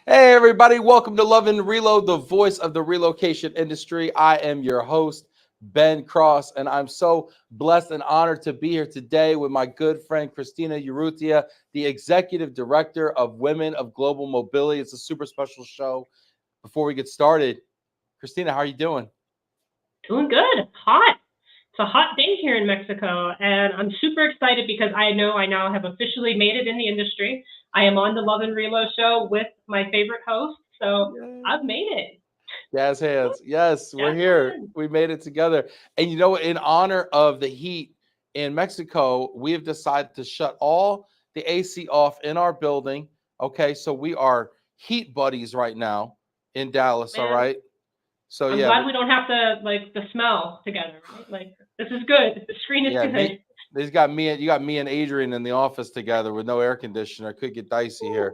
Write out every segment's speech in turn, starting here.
Hey, everybody, welcome to Love and Reload, the voice of the relocation industry. I am your host, Ben Cross, and I'm so blessed and honored to be here today with my good friend, Christina Urrutia, the executive director of Women of Global Mobility. It's a super special show. Before we get started, Christina, how are you doing? Doing good. Hot. It's a hot day here in Mexico, and I'm super excited because I know I now have officially made it in the industry. I am on the Love and Reload show with my favorite host, so I've Yay. made it. Jazz hands. Yes, we're Yes. here. We made it together. And you know what? In honor of the heat in Mexico, we have decided to shut all the AC off in our building. Okay, so we are heat buddies right now in Dallas. All Man, right. So I'm yeah, glad we don't have to like the smell together, right? Like this is good. The screen is yeah. good. You got me and Adrian in the office together with no air conditioner. Could get dicey here.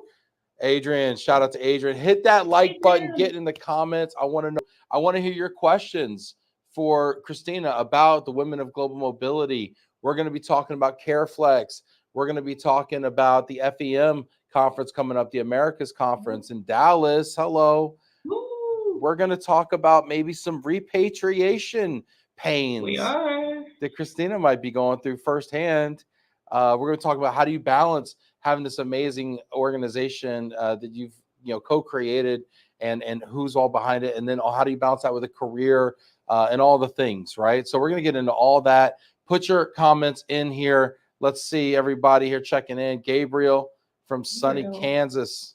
Adrian, shout out to Adrian. Hit that like button, Adrian. get in the comments. I want to know, I want to hear your questions for Christina about the Women of Global Mobility. We're going to be talking about CareFlex. We're going to be talking about the FEM conference coming up, the Americas conference in Dallas. Hello. Woo. We're going to talk about maybe some repatriation We pains are. that Christina might be going through firsthand. We're going to talk about how do you balance having this amazing organization that you've co-created and who's all behind it, and then how do you balance that with a career and all the things, right? So we're going to get into all that. Put your comments in here. Let's see everybody here checking in. Gabriel from sunny Real. Kansas.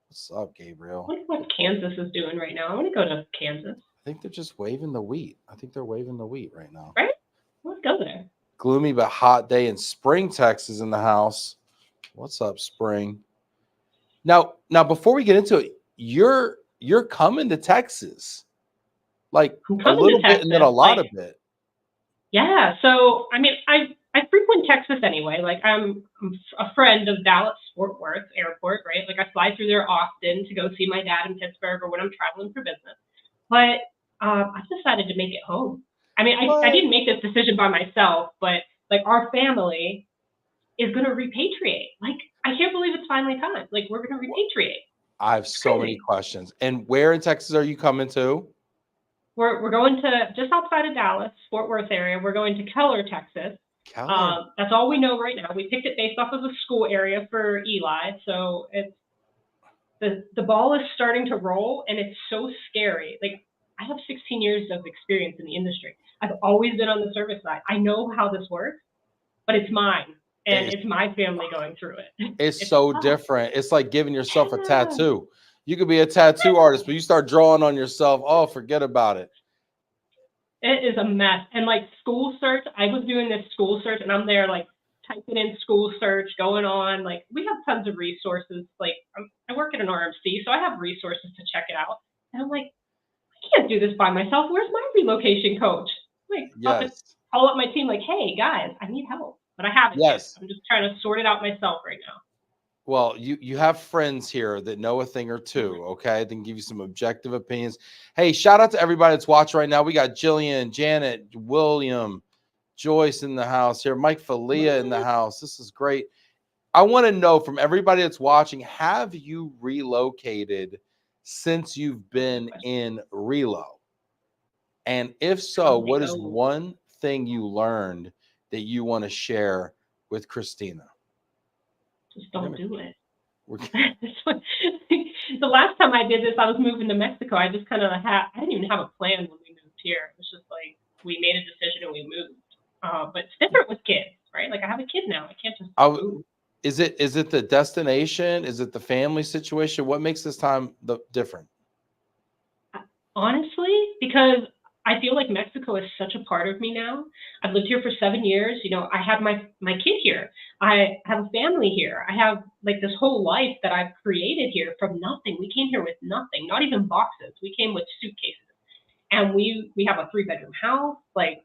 What's up, I Gabriel? wonder what Kansas is doing right now. I want to go to Kansas, I think they're just waving the wheat. I think they're waving the wheat right now. right? Let's go there. Gloomy but hot day in Spring, Texas in the house. What's up, Spring? Now before we get into it, you're coming to Texas. Like I'm a coming to little bit and then a Texas. lot of it. Yeah. So, I mean, I frequent Texas anyway. Like, I'm a friend of Dallas Fort Worth Airport, right? Like, I fly through there often to go see my dad in Pittsburgh or when I'm traveling for business. But I've decided to make it home. I mean, I What? didn't make this decision by myself, but like our family is going to repatriate. Like, I can't believe it's finally time. Like, we're going to repatriate. I have It's so many crazy. questions. And where in Texas are you coming to? We're going to just outside of Dallas, Fort Worth area. We're going to Keller, Texas. Keller. That's all we know right now. We picked it based off of a school area for Eli, so it's the ball is starting to roll, and it's so scary. Like I have 16 years of experience in the industry. I've always been on the service side. I know how this works, but it's mine, and It's it's my family going through it. it's It's so tough. different. It's like giving yourself a Yeah. tattoo. You could be a tattoo artist, but you start drawing on yourself. Oh, forget about it. It is a mess. And like school search, I was doing this school search and I'm there like typing in school search going on. Like we have tons of resources. Like I work at an RMC, so I have resources to check it out. And I'm like, I can't do this by myself. Where's my relocation coach? Like up and Yes. call up my team like, hey guys, I need help. But I haven't yet. Yes. I'm just trying to sort it out myself right now. Well, you have friends here that know a thing or two, okay? They can give you some objective opinions. Hey, shout out to everybody that's watching right now. We got Jillian, Janet, William, Joyce in the house here, Mike Falia in the What? house. This is great. I want to know from everybody that's watching, have you relocated since you've That's a good been question. in Relo? And if so, Probably what is go. one thing you learned that you want to share with Christina? Just We're don't gonna do it. we're The last time I did this, I was moving to Mexico. I just kind of had, I didn't even have a plan when we moved here. It was just like we made a decision and we moved. But it's different with kids, right? Like I have a kid now. I can't just I, move. is it the destination? Is it the family situation? What makes this time different? Honestly, because I feel like Mexico is such a part of me now. I've lived here for 7 years. You know, I had my kid here. I have a family here. I have like this whole life that I've created here from nothing. We came here with nothing, not even boxes. We came with suitcases, and we have a 3 bedroom house. Like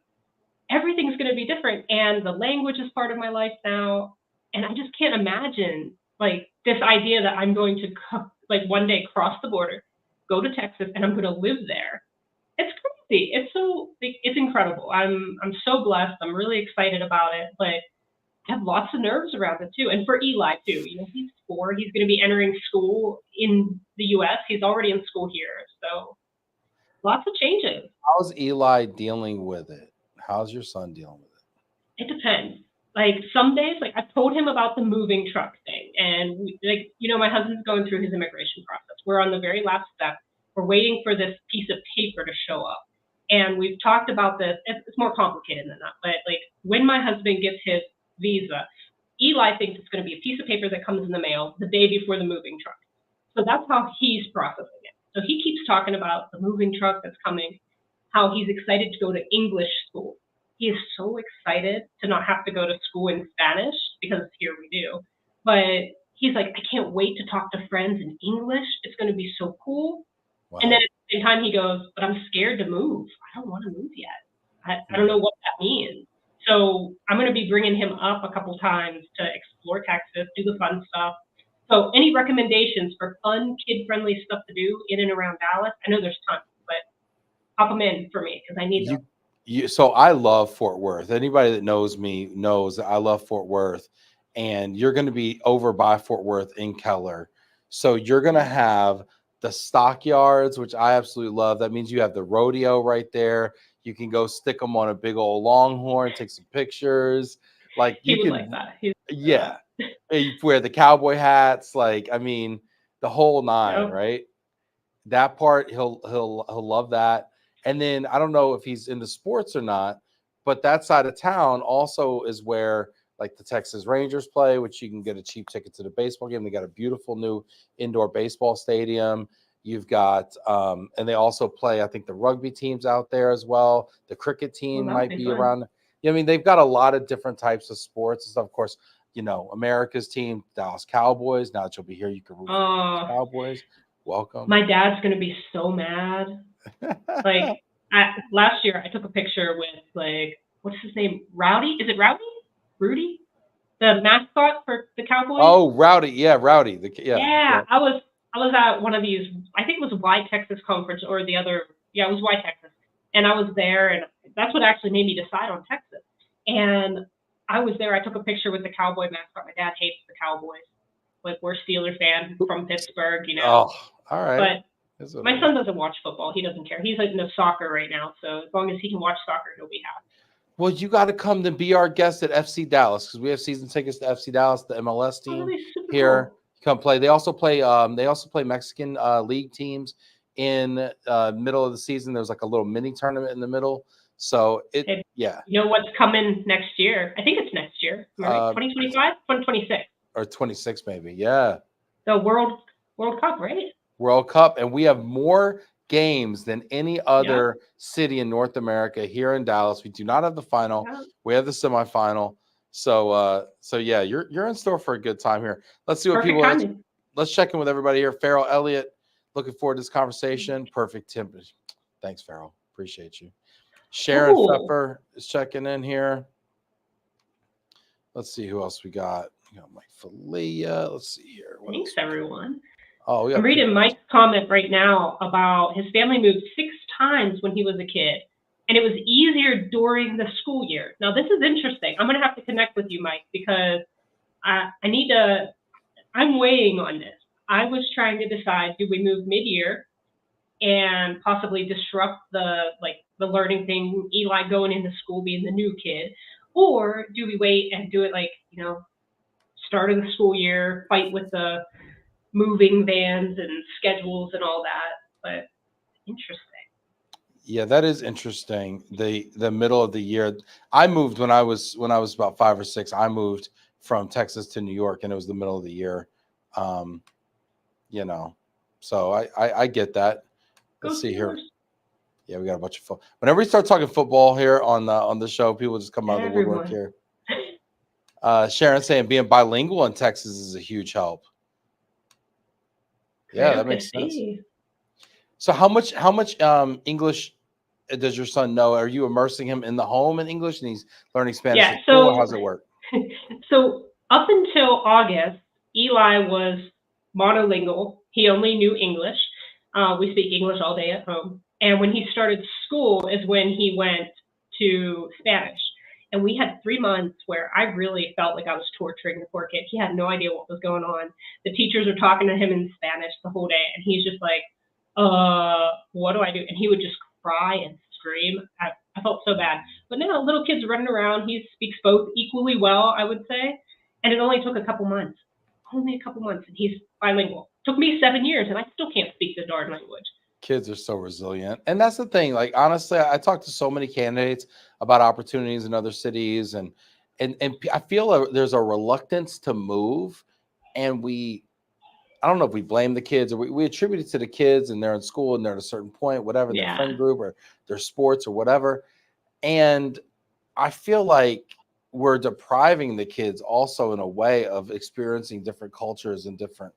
everything's going to be different, and the language is part of my life now. And I just can't imagine like this idea that I'm going to like one day cross the border, go to Texas, and I'm going to live there. It's crazy. It's so like, it's incredible. I'm so blessed. I'm really excited about it, but have lots of nerves around it too. And for Eli too, you know, he's 4. He's going to be entering school in the U.S. He's already in school here, so lots of changes. How's Eli dealing with it? How's your son dealing with it? It depends. Like some days, like I told him about the moving truck thing, and like you know, my husband's going through his immigration process. We're on the very last step. We're waiting for this piece of paper to show up, and we've talked about this. It's more complicated than that, but like when my husband gets his visa, Eli thinks it's going to be a piece of paper that comes in the mail the day before the moving truck. So that's how he's processing it. So he keeps talking about the moving truck that's coming, how he's excited to go to English school. He is so excited to not have to go to school in Spanish, because here we do. But he's like, I can't wait to talk to friends in English. It's going to be so cool. Wow. And then at the same time, he goes, but I'm scared to move. I don't want to move yet. I don't know what that means. So I'm going to be bringing him up a couple times to explore Texas, do the fun stuff. So any recommendations for fun, kid-friendly stuff to do in and around Dallas? I know there's tons, but pop them in for me because I need them. So I love Fort Worth. Anybody that knows me knows that I love Fort Worth, and you're going to be over by Fort Worth in Keller. So you're going to have the stockyards, which I absolutely love. That means you have the rodeo right there. You can go stick them on a big old longhorn, take some pictures. Like you can, like that. yeah. You wear the cowboy hats. Like, I mean, the whole nine, Yep. right? That part, he'll love that. And then I don't know if he's into sports or not, but that side of town also is where like the Texas Rangers play, which you can get a cheap ticket to the baseball game. They got a beautiful new indoor baseball stadium. You've got, and they also play, I think, the rugby teams out there as well. The cricket team might be around. I mean, they've got a lot of different types of sports and stuff. Of course, you know, America's team, Dallas Cowboys. Now that you'll be here, you can root for the Cowboys. Welcome. My dad's going to be so mad. Like, last year, I took a picture with, like, what's his name? Rowdy? Is it Rowdy? Rudy? The mascot for the Cowboys? Oh, Rowdy. Yeah, Rowdy. Yeah. I was at one of these, I think it was Y Texas conference or the other. Yeah, it was Y Texas. And I was there, and that's what actually made me decide on Texas. And I was there. I took a picture with the Cowboy mascot. My dad hates the Cowboys. Like, we're Steelers fan from Pittsburgh, you know. Oh, all right. But my son doesn't watch football. He doesn't care. He's into soccer right now. So as long as he can watch soccer, he'll be happy. Well, you got to come to be our guest at FC Dallas because we have season tickets to FC Dallas, the MLS team here. Cool. Come play. They also play Mexican league teams in middle of the season. There's like a little mini tournament in the middle. So yeah. You know what's coming next year? I think it's next year. Right? 2025, 2026, or 26 maybe. Yeah. The World Cup, right? World Cup, and we have more games than any other city in North America here in Dallas. We do not have the final. Yeah. We have the semifinal. So yeah, you're in store for a good time here. Let's see what let's check in with everybody here. Farrell Elliott, looking forward to this conversation. Perfect temperature. Thanks, Farrell. Appreciate you. Sharon Pfeffer is checking in here. Let's see who else we got. We got Mike Falea. Let's see here. Thanks, everyone. Oh, I'm reading Mike's comment right now about his family moved 6 times when he was a kid, and it was easier during the school year. Now, this is interesting. I'm going to have to connect with you, Mike, because I'm weighing on this. I was trying to decide, do we move mid-year and possibly disrupt the learning thing, Eli going into school, being the new kid, or do we wait and do it like, you know, start of the school year, fight with the moving vans and schedules and all that? But interesting. Yeah, that is interesting. The middle of the year. I moved when I was about 5 or 6. I moved from Texas to New York, and it was the middle of the year. You know, so I get that. Let's see here. Yeah, we got a bunch of fun. Whenever we start talking football here on the show, people just come out of the woodwork here. Sharon saying being bilingual in Texas is a huge help. Yeah, that makes sense. So how much English does your son know? Are you immersing him in the home in English and he's learning Spanish at school? How does it work? So up until August, Eli was monolingual. He only knew English. We speak English all day at home. And when he started school is when he went to Spanish. And we had 3 months where I really felt like I was torturing the poor kid. He had no idea what was going on. The teachers were talking to him in Spanish the whole day, and he's just like, what do I do? And he would just cry and scream. I felt so bad. But now, little kid's running around. He speaks both equally well, I would say. And it only took a couple months. Only a couple months, and he's bilingual. Took me 7 years, and I still can't speak the darn language. Kids are so resilient. And that's the thing. Like, honestly, I talk to so many candidates about opportunities in other cities, and I feel there's a reluctance to move. And I don't know if we blame the kids, or we attribute it to the kids, and they're in school and they're at a certain point, whatever, their friend group or their sports or whatever. And I feel like we're depriving the kids also in a way of experiencing different cultures and different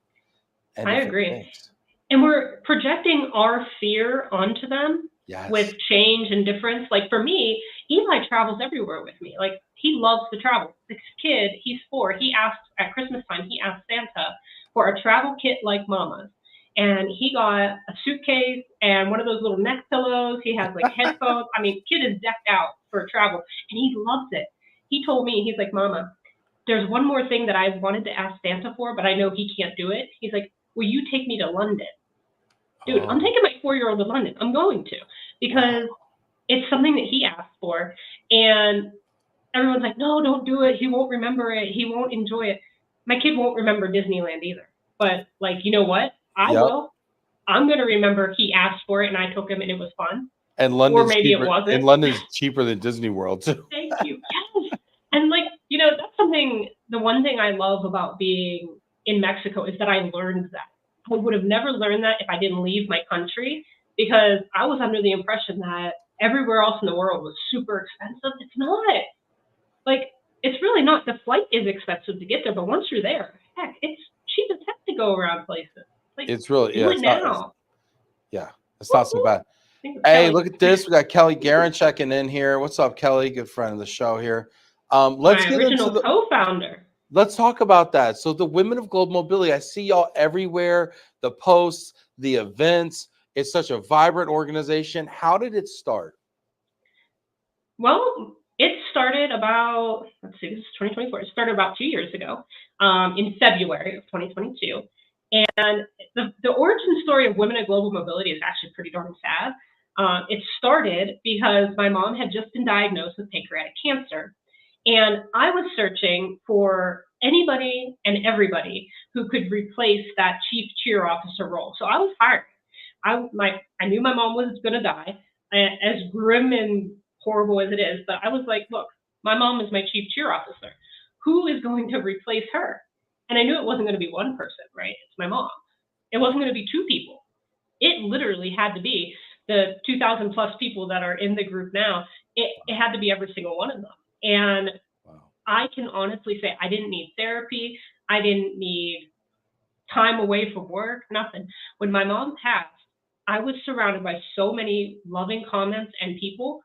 I agree. things. And we're projecting our fear onto them with change and difference. Like for me, Eli travels everywhere with me. Like he loves to travel. This kid, he's 4. He asked at Christmas time, he asked Santa for a travel kit like Mama's. And he got a suitcase and one of those little neck pillows. He has like headphones. I mean, kid is decked out for travel and he loves it. He told me, he's like, Mama, there's one more thing that I wanted to ask Santa for, but I know he can't do it. He's like, will you take me to London? Dude, I'm taking my 4-year-old to London. I'm going to, because it's something that he asked for. And everyone's like, no, don't do it. He won't remember it. He won't enjoy it. My kid won't remember Disneyland either. But like, you know what? I will. I'm going to remember he asked for it and I took him and it was fun. And London's or maybe cheaper, it wasn't. And London's cheaper than Disney World too. Thank you. Yes. And like, you know, that's something, the one thing I love about being in Mexico is that I learned that. I would have never learned that if I didn't leave my country, because I was under the impression that everywhere else in the world was super expensive. It's not. Like, it's really not. The flight is expensive to get there, but once you're there, heck, it's cheap as heck to go around places. Like, it's really, it's not so bad. Hey, look at this. We got Kelly Guerin checking in here. What's up, Kelly? Good friend of the show here. Let's get into the co-founder. Let's talk about that. So the Women of Global Mobility, I see y'all everywhere, the posts, the events. It's such a vibrant organization. How did it start? Well, it started about, this is 2024. It started about 2 years ago, in February of 2022. And the origin story of Women of Global Mobility is actually pretty darn sad. It started because my mom had just been diagnosed with pancreatic cancer. And I was searching for anybody and everybody who could replace that chief cheer officer role. So I was hired. I knew my mom was going to die, as grim and horrible as it is. But I was like, look, my mom is my chief cheer officer. Who is going to replace her? And I knew it wasn't going to be one person, right? It's my mom. It wasn't going to be 2 people. It literally had to be the 2,000 plus people that are in the group now. It had to be every single one of them. And I can honestly say I didn't need therapy. I didn't need time away from work, nothing. When my mom passed, I was surrounded by so many loving comments and people.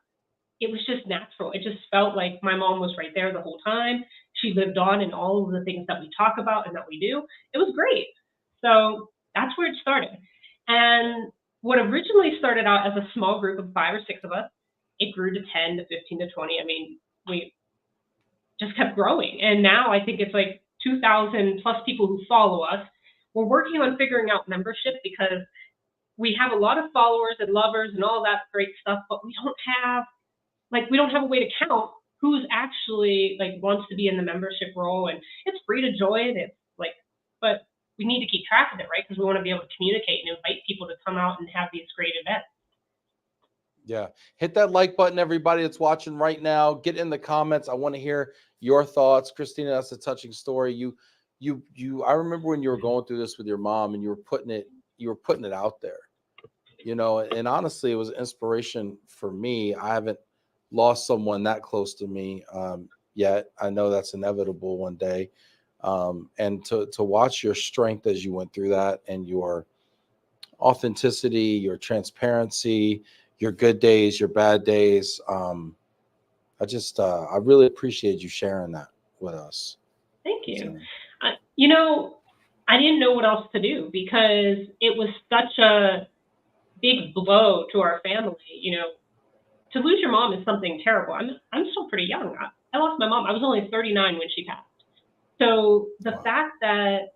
It was just natural. It just felt like my mom was right there the whole time. She lived on in all of the things that we talk about and that we do. It was great. So that's where it started. And what originally started out as a small group of 5 or 6 of us, it grew to 10 to 15 to 20. I mean, we just kept growing. And now I think it's like 2,000 plus people who follow us. We're working on figuring out membership because we have a lot of followers and lovers and all that great stuff, but we don't have a way to count who's actually like wants to be in the membership role. And it's free to join. It's like, but we need to keep track of it, right? Because we want to be able to communicate and invite people to come out and have these great events. Yeah. Hit that like button, everybody that's watching right now. Get in the comments. I want to hear your thoughts. Christina, that's a touching story. I remember when you were going through this with your mom and you were putting it out there, you know, and honestly, it was an inspiration for me. I haven't lost someone that close to me yet. I know that's inevitable one day. And to watch your strength as you went through that, and your authenticity, your transparency, your good days, your bad days. I really appreciate you sharing that with us. Thank you. You know, I didn't know what else to do because it was such a big blow to our family. You know, to lose your mom is something terrible. I'm still pretty young. I lost my mom. I was only 39 when she passed. So the Wow. fact that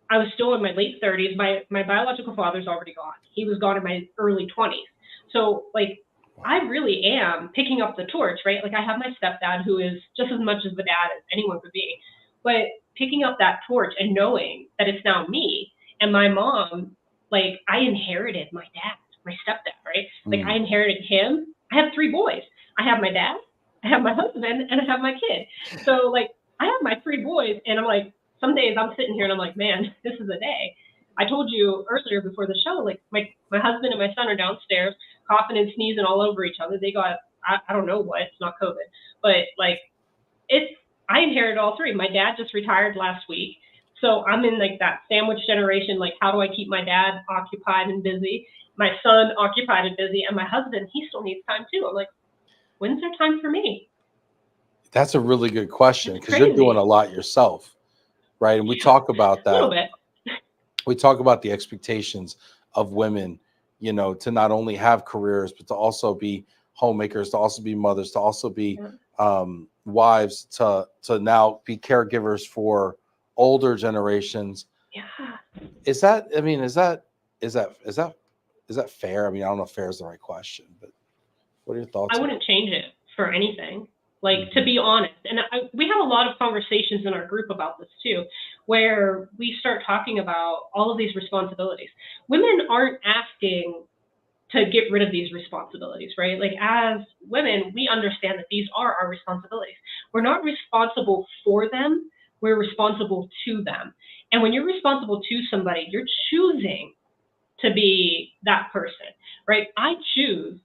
I was still in my late 30s, my biological father's already gone. He was gone in my early 20s. So like I Wow. really am picking up the torch, right? Like I have my stepdad who is just as much of a dad as anyone could be, but picking up that torch and knowing that it's now me and my mom, like I inherited my dad, my stepdad, right? Like I Mm. inherited him. I have three boys. I have my dad, I have my husband, and I have my kid. So like I have my three boys, and I'm like, some days I'm sitting here and I'm like, man, this is a day. I told you earlier before the show, like my husband and my son are downstairs coughing and sneezing all over each other. They got I don't know what, it's not COVID, but like it's I inherited all three. My dad just retired last week. So I'm in like that sandwich generation, like how do I keep my dad occupied and busy? My son occupied and busy, and my husband, he still needs time too. I'm like, when's there time for me? That's a really good question, It's because you're doing a crazy. lot yourself, right? And we Yeah, talk about a little that. bit. We talk about the expectations of women, to not only have careers, but to also be homemakers, to also be mothers, to also be Yeah. wives, to now be caregivers for older generations. Yeah. Is that? I mean, is that fair? I mean, I don't know if fair is the right question, but what are your I thoughts on wouldn't change it for anything. Like, to it? be honest, and we have a lot of conversations in our group about this too, where we start talking about all of these responsibilities. Women aren't asking to get rid of these responsibilities, right? Like, as women, we understand that these are our responsibilities. We're not responsible for them, we're responsible to them. And when you're responsible to somebody, you're choosing to be that person, right? I choose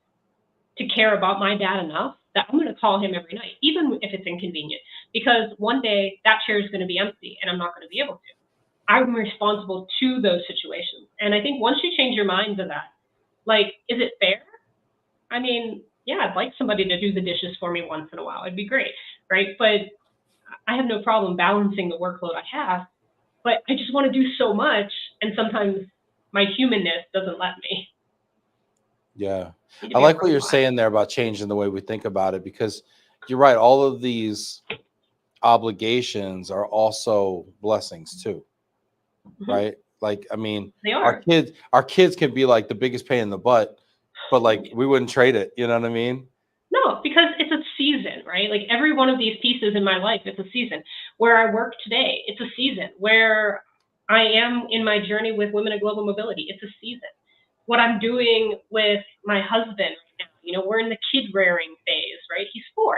to care about my dad enough that I'm going to call him every night, even if it's inconvenient, because one day that chair is going to be empty and I'm not going to be able to. I'm responsible to those situations. And I think once you change your mind to that, like, is it fair? I mean, yeah, I'd like somebody to do the dishes for me once in a while. It'd be great, right? But I have no problem balancing the workload I have, but I just want to do so much. And sometimes my humanness doesn't let me. Yeah. Need to I be a like what you're robot. saying there about changing the way we think about it, because you're right. All of these obligations are also blessings too, Hmm. right? Like, I mean, They our are. kids, our kids can be like the biggest pain in the butt, but like we wouldn't trade it. You know what I mean? No, because it's a season, right? Like every one of these pieces in my life, it's a season. Where I work today, it's a season. Where I am in my journey with women of global mobility, it's a season. What I'm doing with my husband right now, we're in the kid rearing phase, right? He's 4.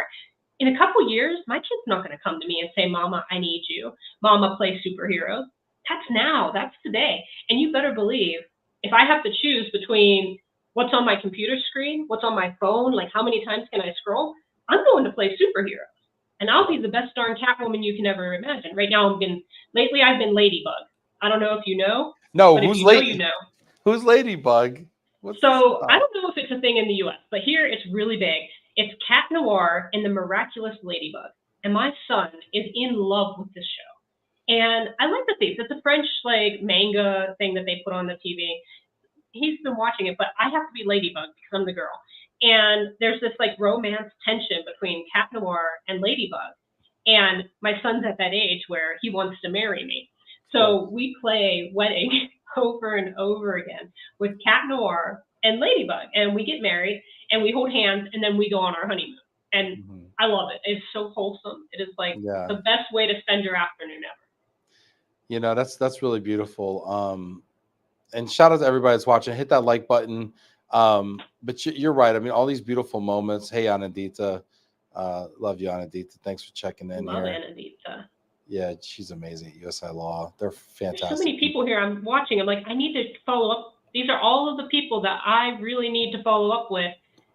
In a couple years, my kid's not going to come to me and say, Mama, I need you. Mama, play superheroes. That's now. That's today. And you better believe if I have to choose between what's on my computer screen, what's on my phone, like how many times can I scroll, I'm going to play superheroes. And I'll be the best darn Catwoman you can ever imagine. Right now, lately I've been Ladybug. I don't know if you know, No, but if who's you know, you late? know. Who's Ladybug? What's this So I about? don't know if it's a thing in the U.S., but here it's really big. It's Cat Noir and the Miraculous Ladybug, and my son is in love with this show. And I like the things. It's a French like manga thing that they put on the TV. He's been watching it, but I have to be Ladybug because I'm the girl. And there's this like romance tension between Cat Noir and Ladybug. And my son's at that age where he wants to marry me. Of course. So we play wedding over and over again with Cat Noir and Ladybug. And we get married and we hold hands and then we go on our honeymoon. And Mhm. I love it. It's so wholesome. It is like Yeah. the best way to spend your afternoon ever. That's really beautiful. And shout out to everybody that's watching. Hit that like button. But you're right. I mean, all these beautiful moments. Hey, Anadita. Love you, Anadita. Thanks for checking in Love here. Anadita. Yeah, she's amazing at USI Law. They're There's so fantastic many people people. here I'm watching. I'm like, I need to follow up. These are all of the people that I really need to follow up with.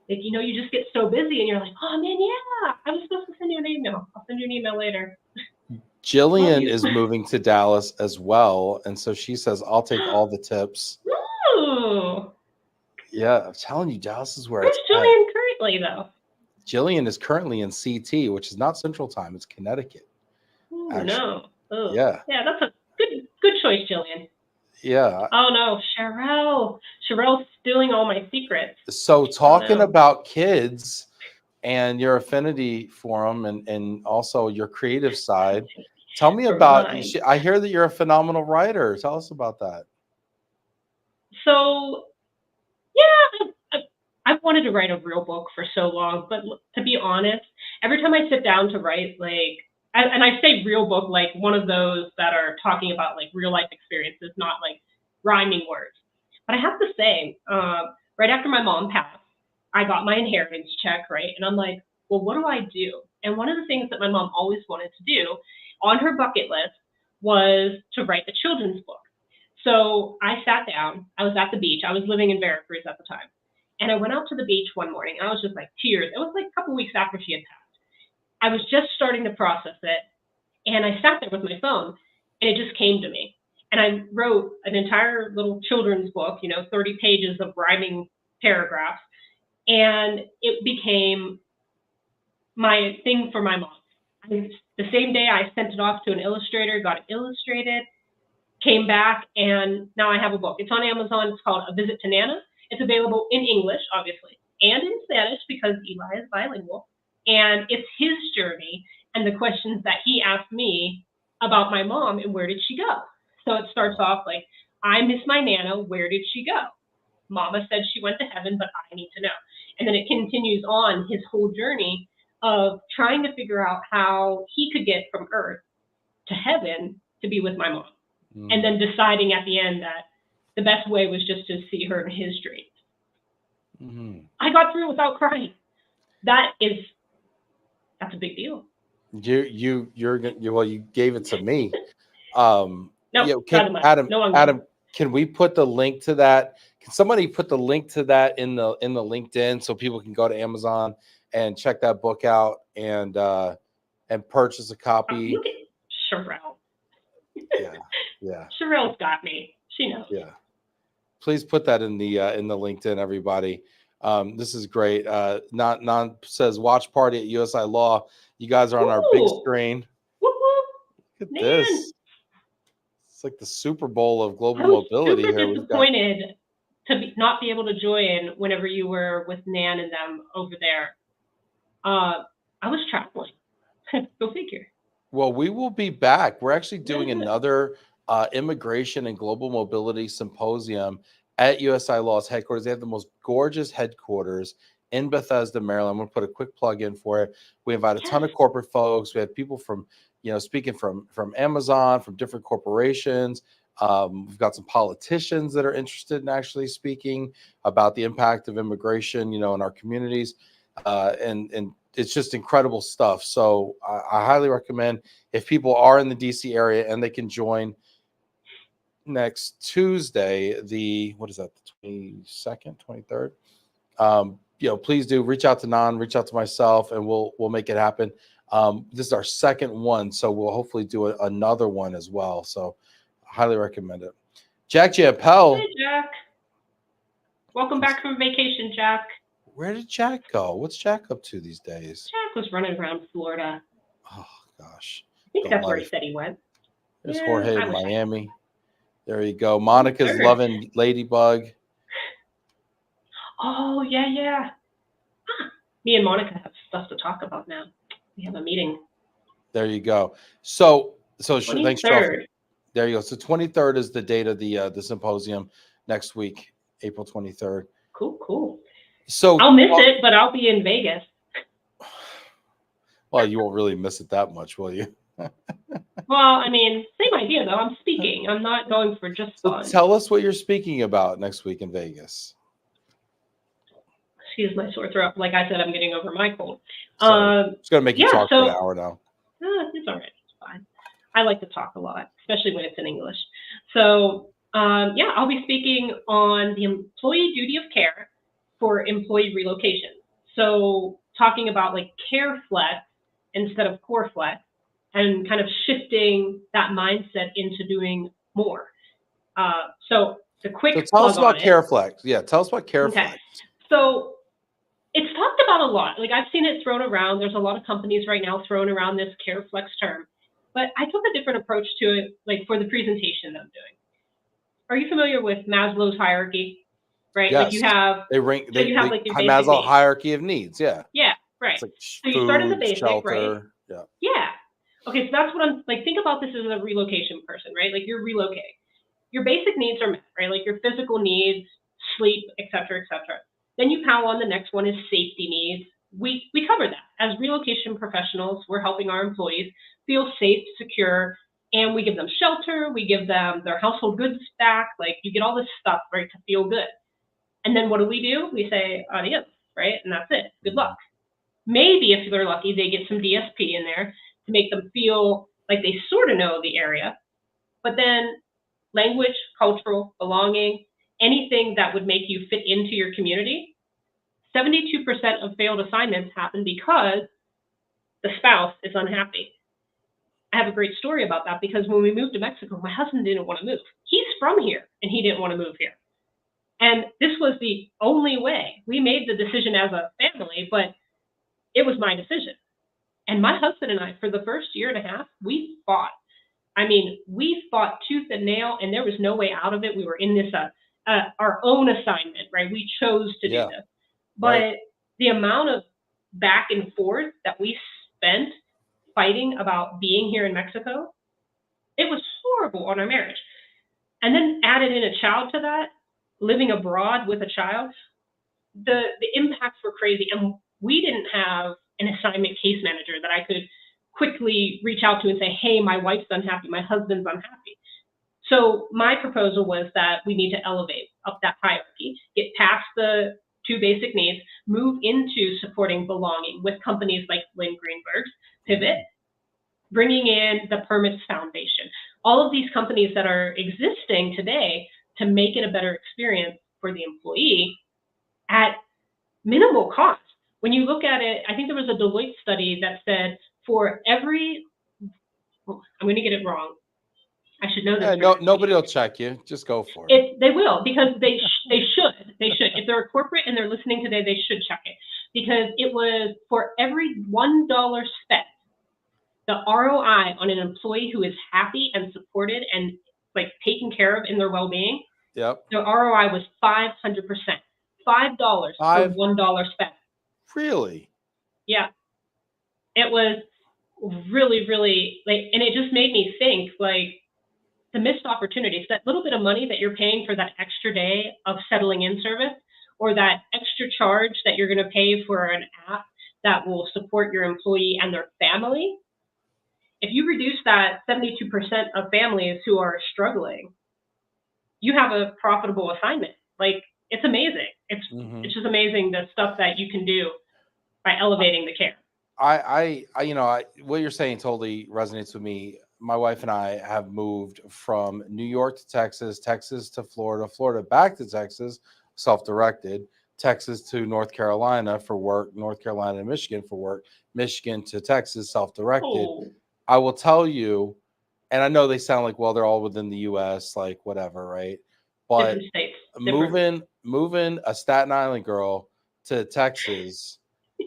Like, you just get so busy and you're like, oh man, yeah, I was supposed to send you an email. I'll send you an email later. Love Jillian you. is moving to Dallas as well. And so she says, I'll take all the tips. Ooh. Yeah, I'm telling you, Dallas is where Where's it's at. Jillian currently, though? Jillian is currently in CT, which is not Central Time. It's Connecticut, Ooh, actually. no. Oh, Yeah. yeah, that's a good choice, Jillian. Yeah. Oh no, Sherelle. Sherelle's stealing all my secrets. So Oh talking no. about kids and your affinity for them, and also your creative side. Tell me For about, mine. I hear that you're a phenomenal writer. Tell us about that. So yeah, I've wanted to write a real book for so long, but to be honest, every time I sit down to write, like, and I say real book, like one of those that are talking about like real life experiences, not like rhyming words. But I have to say, right after my mom passed, I got my inheritance check, right? And I'm like, well, what do I do? And one of the things that my mom always wanted to do on her bucket list was to write a children's book. So I sat down. I was at the beach. I was living in Veracruz at the time. And I went out to the beach one morning. I was just like tears. It was like a couple weeks after she had passed. I was just starting to process it. And I sat there with my phone and it just came to me. And I wrote an entire little children's book, 30 pages of rhyming paragraphs. And it became my thing for my mom. The same day I sent it off to an illustrator, got it illustrated, came back, and now I have a book. It's on Amazon. It's called A Visit to Nana. It's available in English, obviously, and in Spanish because Eli is bilingual. And it's his journey and the questions that he asked me about my mom and where did she go. So it starts off like, I miss my Nana. Where did she go? Mama said she went to heaven, but I need to know. And then it continues on his whole journey of trying to figure out how he could get from earth to heaven to be with my mom. And then deciding at the end that the best way was just to see her in his dreams. I got through without crying. That's a big deal. You gave it to me. No, Adam, can we put the link to that? Can somebody put the link to that in the LinkedIn so people can go to Amazon and check that book out and purchase a copy? Look at Sherelle. Yeah. Sherelle's got me. She knows. Yeah. Please put that in the LinkedIn, everybody. This is great. Non says watch party at USI Law. You guys are on our big screen. Look at this. It's like the Super Bowl of global mobility here. I was super disappointed to not be able to join whenever you were with Nan and them over there. I was traveling. Go figure. Well, we will be back. We're actually doing another immigration and global mobility symposium at USI Law's headquarters. They have the most gorgeous headquarters in Bethesda, Maryland. I'm going to put a quick plug in for it. We invite a ton of corporate folks. We have people from, speaking from Amazon, from different corporations. We've got some politicians that are interested in actually speaking about the impact of immigration, in our communities. And it's just incredible stuff. So I highly recommend, if people are in the DC area and they can join next Tuesday, the 22nd, 23rd. Please do reach out to Nan, reach out to myself, and we'll make it happen. This is our second one, so we'll hopefully do another one as well. So I highly recommend it. Jack Jampel. Hey, Jack. Welcome back from vacation, Jack. Where did Jack go? What's Jack up to these days? Jack was running around Florida. Oh, gosh. I think that's where he said he went. There's Jorge in Miami. There you go. Monica's loving Ladybug. Oh, yeah. Me and Monica have stuff to talk about now. We have a meeting. There you go. So thanks, Cheryl. There you go. So 23rd is the date of the symposium next week, April 23rd. Cool. So I'll miss it, but I'll be in Vegas. Well, you won't really miss it that much, will you? Well, I mean, same idea though. I'm speaking. I'm not going for just fun. So tell us what you're speaking about next week in Vegas. Excuse my sore throat. Like I said, I'm getting over my cold. It's going to make you talk for an hour now. It's all right. It's fine. I like to talk a lot, especially when it's in English. So, I'll be speaking on the employee duty of care for employee relocation. So talking about like care flex instead of core flex, and kind of shifting that mindset into doing more. So the quick tell us about care flex. Yeah, tell us about care flex. So it's talked about a lot. Like I've seen it thrown around. There's a lot of companies right now throwing around this care flex term, but I took a different approach to it, like for the presentation that I'm doing. Are you familiar with Maslow's hierarchy? Right? Yes. Like you have Maslow hierarchy of needs. Yeah. Yeah. Right. It's like So you start at the food, basic, right? shelter. Yeah. Yeah. Okay, so that's what I'm like. Think about this as a relocation person, right? Like you're relocating. Your basic needs are met, right? Like your physical needs, sleep, et cetera, et cetera. Then you pile on the next one is safety needs. We cover that. As relocation professionals, we're helping our employees feel safe, secure, and we give them shelter, we give them their household goods back. Like you get all this stuff, right, to feel good. And then what do? We say adios, right? And that's it. Good luck. Maybe if they're lucky, they get some DSP in there to make them feel like they sort of know the area. But then language, cultural, belonging, anything that would make you fit into your community, 72% of failed assignments happen because the spouse is unhappy. I have a great story about that because when we moved to Mexico, my husband didn't want to move. He's from here and he didn't want to move here. And this was the only way. We made the decision as a family, but it was my decision. And my husband and I, for the first year and a half, we fought. I mean, we fought tooth and nail, and there was no way out of it. We were in this our own assignment, right? We chose to do this. But Right. the amount of back and forth that we spent fighting about being here in Mexico, it was horrible on our marriage. And then added in a child to that, living abroad with a child, the impacts were crazy. And we didn't have an assignment case manager that I could quickly reach out to and say, hey, my wife's unhappy, my husband's unhappy. So my proposal was that we need to elevate up that hierarchy, get past the two basic needs, move into supporting belonging with companies like Lynn Greenberg's Pivot, bringing in the Permits Foundation, all of these companies that are existing today to make it a better experience for the employee at minimal cost. When you look at it, I think there was a Deloitte study that said for every, I'm going to get it wrong. I should know this. Yeah, no, nobody will check you. Just go for it. They will, because they should. They should. If they're a corporate and they're listening today, they should check it. Because it was for every $1 spent, the ROI on an employee who is happy and supported and like taken care of in their well-being, Yep. the ROI was 500%. $5 for $1 spent. Really? Yeah. It was really, really like, and it just made me think like the missed opportunities, that little bit of money that you're paying for that extra day of settling in service, or that extra charge that you're going to pay for an app that will support your employee and their family. If you reduce that 72% of families who are struggling, you have a profitable assignment. Like it's amazing. It's just amazing the stuff that you can do by elevating the care. What you're saying totally resonates with me. My wife and I have moved from New York to Texas, Texas to Florida, Florida back to Texas, self-directed, Texas to North Carolina for work, North Carolina to Michigan for work, Michigan to Texas, self-directed. Oh. I will tell you, and I know they sound like, well, they're all within the US, like whatever, right? But different states, moving a Staten Island girl to Texas,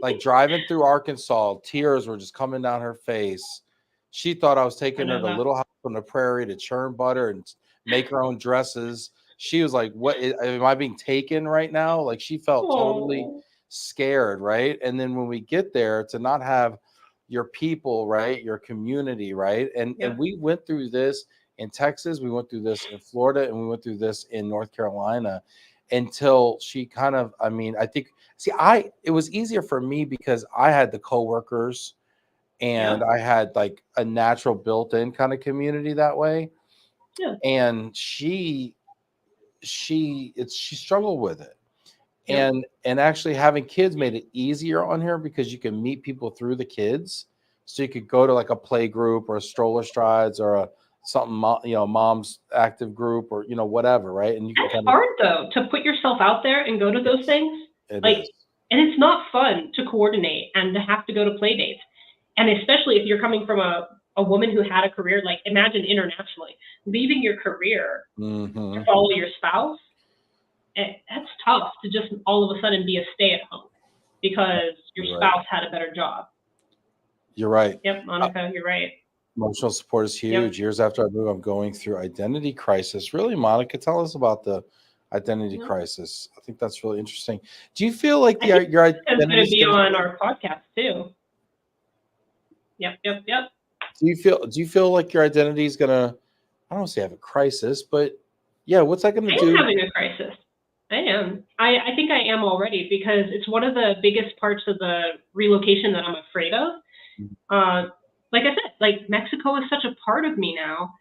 like driving through Arkansas, tears were just coming down her face. She thought I was taking her to Little House on the Prairie to churn butter and make her own dresses. She was like, what, am I being taken right now? Like she felt totally scared, right? And then when we get there, to not have your people, right, your community, right? And we went through this in Texas, we went through this in Florida, and we went through this in North Carolina until she kind of, I mean, I think, it was easier for me because I had the coworkers and I had like a natural built-in kind of community that way. Yeah. And she struggled with it. Yeah. And actually having kids made it easier on her because you can meet people through the kids. So you could go to like a play group or a stroller strides or a something, mom's active group or, whatever. Right. And you That's can hard though, to put yourself out there and go to those things. It like, is. And it's not fun to coordinate and to have to go to play dates. And especially if you're coming from a woman who had a career, like imagine internationally, leaving your career to follow your spouse. That's tough to just all of a sudden be a stay-at-home because your spouse had a better job. You're right. Yep, Monica, you're right. Emotional support is huge. Years after I moved, I'm going through identity crisis. Really, Monica, tell us about the Identity Yeah. crisis. I think that's really interesting. Do you feel like I think your it's going identity to is be going to on our podcast too. Yep. do you feel like your identity is going to, I don't want to say have a crisis, but yeah, what's that going to I am do? having a crisis. I am. I think I am already, because it's one of the biggest parts of the relocation that I'm afraid of. Like I said, like Mexico is such a part of me now.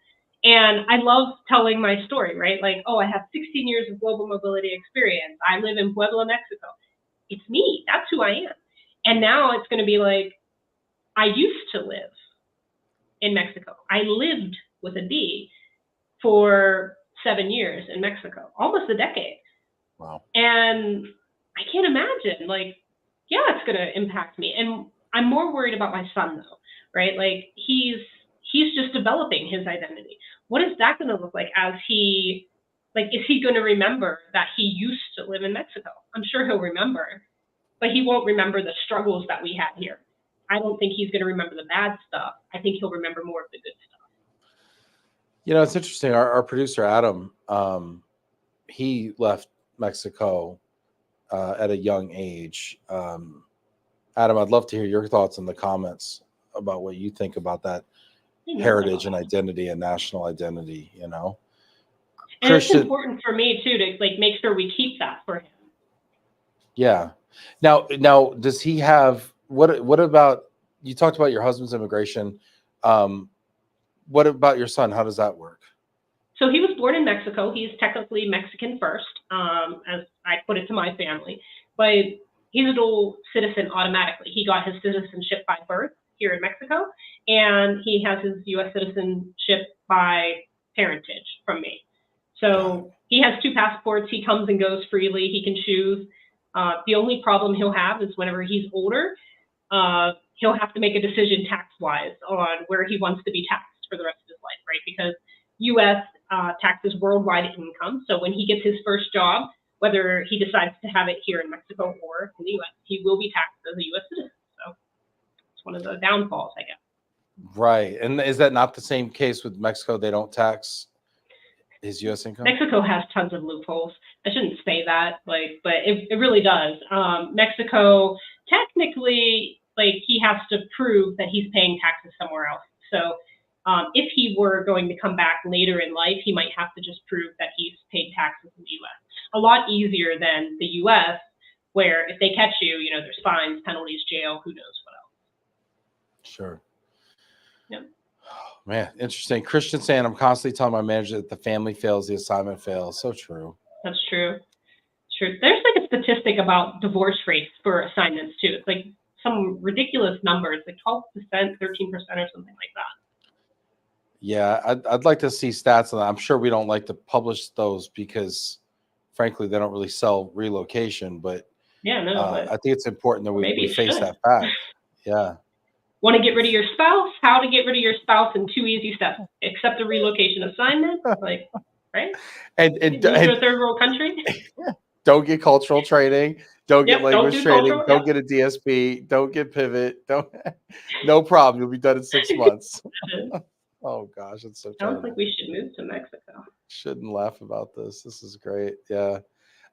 And I love telling my story, right? Like, oh, I have 16 years of global mobility experience. I live in Puebla, Mexico. It's me. That's who I am. And now it's going to be like, I used to live in Mexico. I lived with a D for 7 years in Mexico, almost a decade. Wow. And I can't imagine, like, yeah, it's going to impact me. And I'm more worried about my son, though, right? Like, he's just developing his identity. What is that going to look like as he, like, is he going to remember that he used to live in Mexico? I'm sure he'll remember, but he won't remember the struggles that we had here. I don't think he's going to remember the bad stuff. I think he'll remember more of the good stuff. You know, it's interesting. Our producer, Adam, he left Mexico at a young age. Adam, I'd love to hear your thoughts in the comments about what you think about that heritage and identity and national identity, you know. And it's important for me too to like make sure we keep that for him. Yeah. Now does he have what about, you talked about your husband's immigration. What about your son? How does that work? So he was born in Mexico. He's technically Mexican first, as I put it to my family, but he's a dual citizen automatically. He got his citizenship by birth here in Mexico, and he has his U.S. citizenship by parentage from me. So he has 2 passports. He comes and goes freely. He can choose. The only problem he'll have is whenever he's older, he'll have to make a decision tax-wise on where he wants to be taxed for the rest of his life, right? Because U.S. Taxes worldwide income. So when he gets his first job, whether he decides to have it here in Mexico or in the U.S., he will be taxed as a U.S. citizen. So it's one of the downfalls, I guess. Right. And is that not the same case with Mexico? They don't tax his U.S. income? Mexico has tons of loopholes. I shouldn't say that, like, but it really does. Mexico, technically, like, he has to prove that he's paying taxes somewhere else. So if he were going to come back later in life, he might have to just prove that he's paid taxes in the U.S. A lot easier than the U.S., where if they catch you, you know, there's fines, penalties, jail, who knows what else. Sure. Yep. Man, interesting. Christian saying, I'm constantly telling my manager that the family fails, the assignment fails. So true. That's true. True. There's like a statistic about divorce rates for assignments too. It's like some ridiculous numbers, like 12%, 13%, or something like that. Yeah, I'd like to see stats on that. I'm sure we don't like to publish those because, frankly, they don't really sell relocation. But yeah, no, I think it's important that we face that fact. Yeah. Want to get rid of your spouse? How to get rid of your spouse in 2 easy steps. Accept a relocation assignment, like, right? And move to a third world country. Don't get cultural training. Don't get language training. Don't get a DSP. Don't get pivot. Don't. No problem. You'll be done in 6 months. Oh gosh, it's so terrible. Sounds like we should move to Mexico. Shouldn't laugh about this. This is great. Yeah.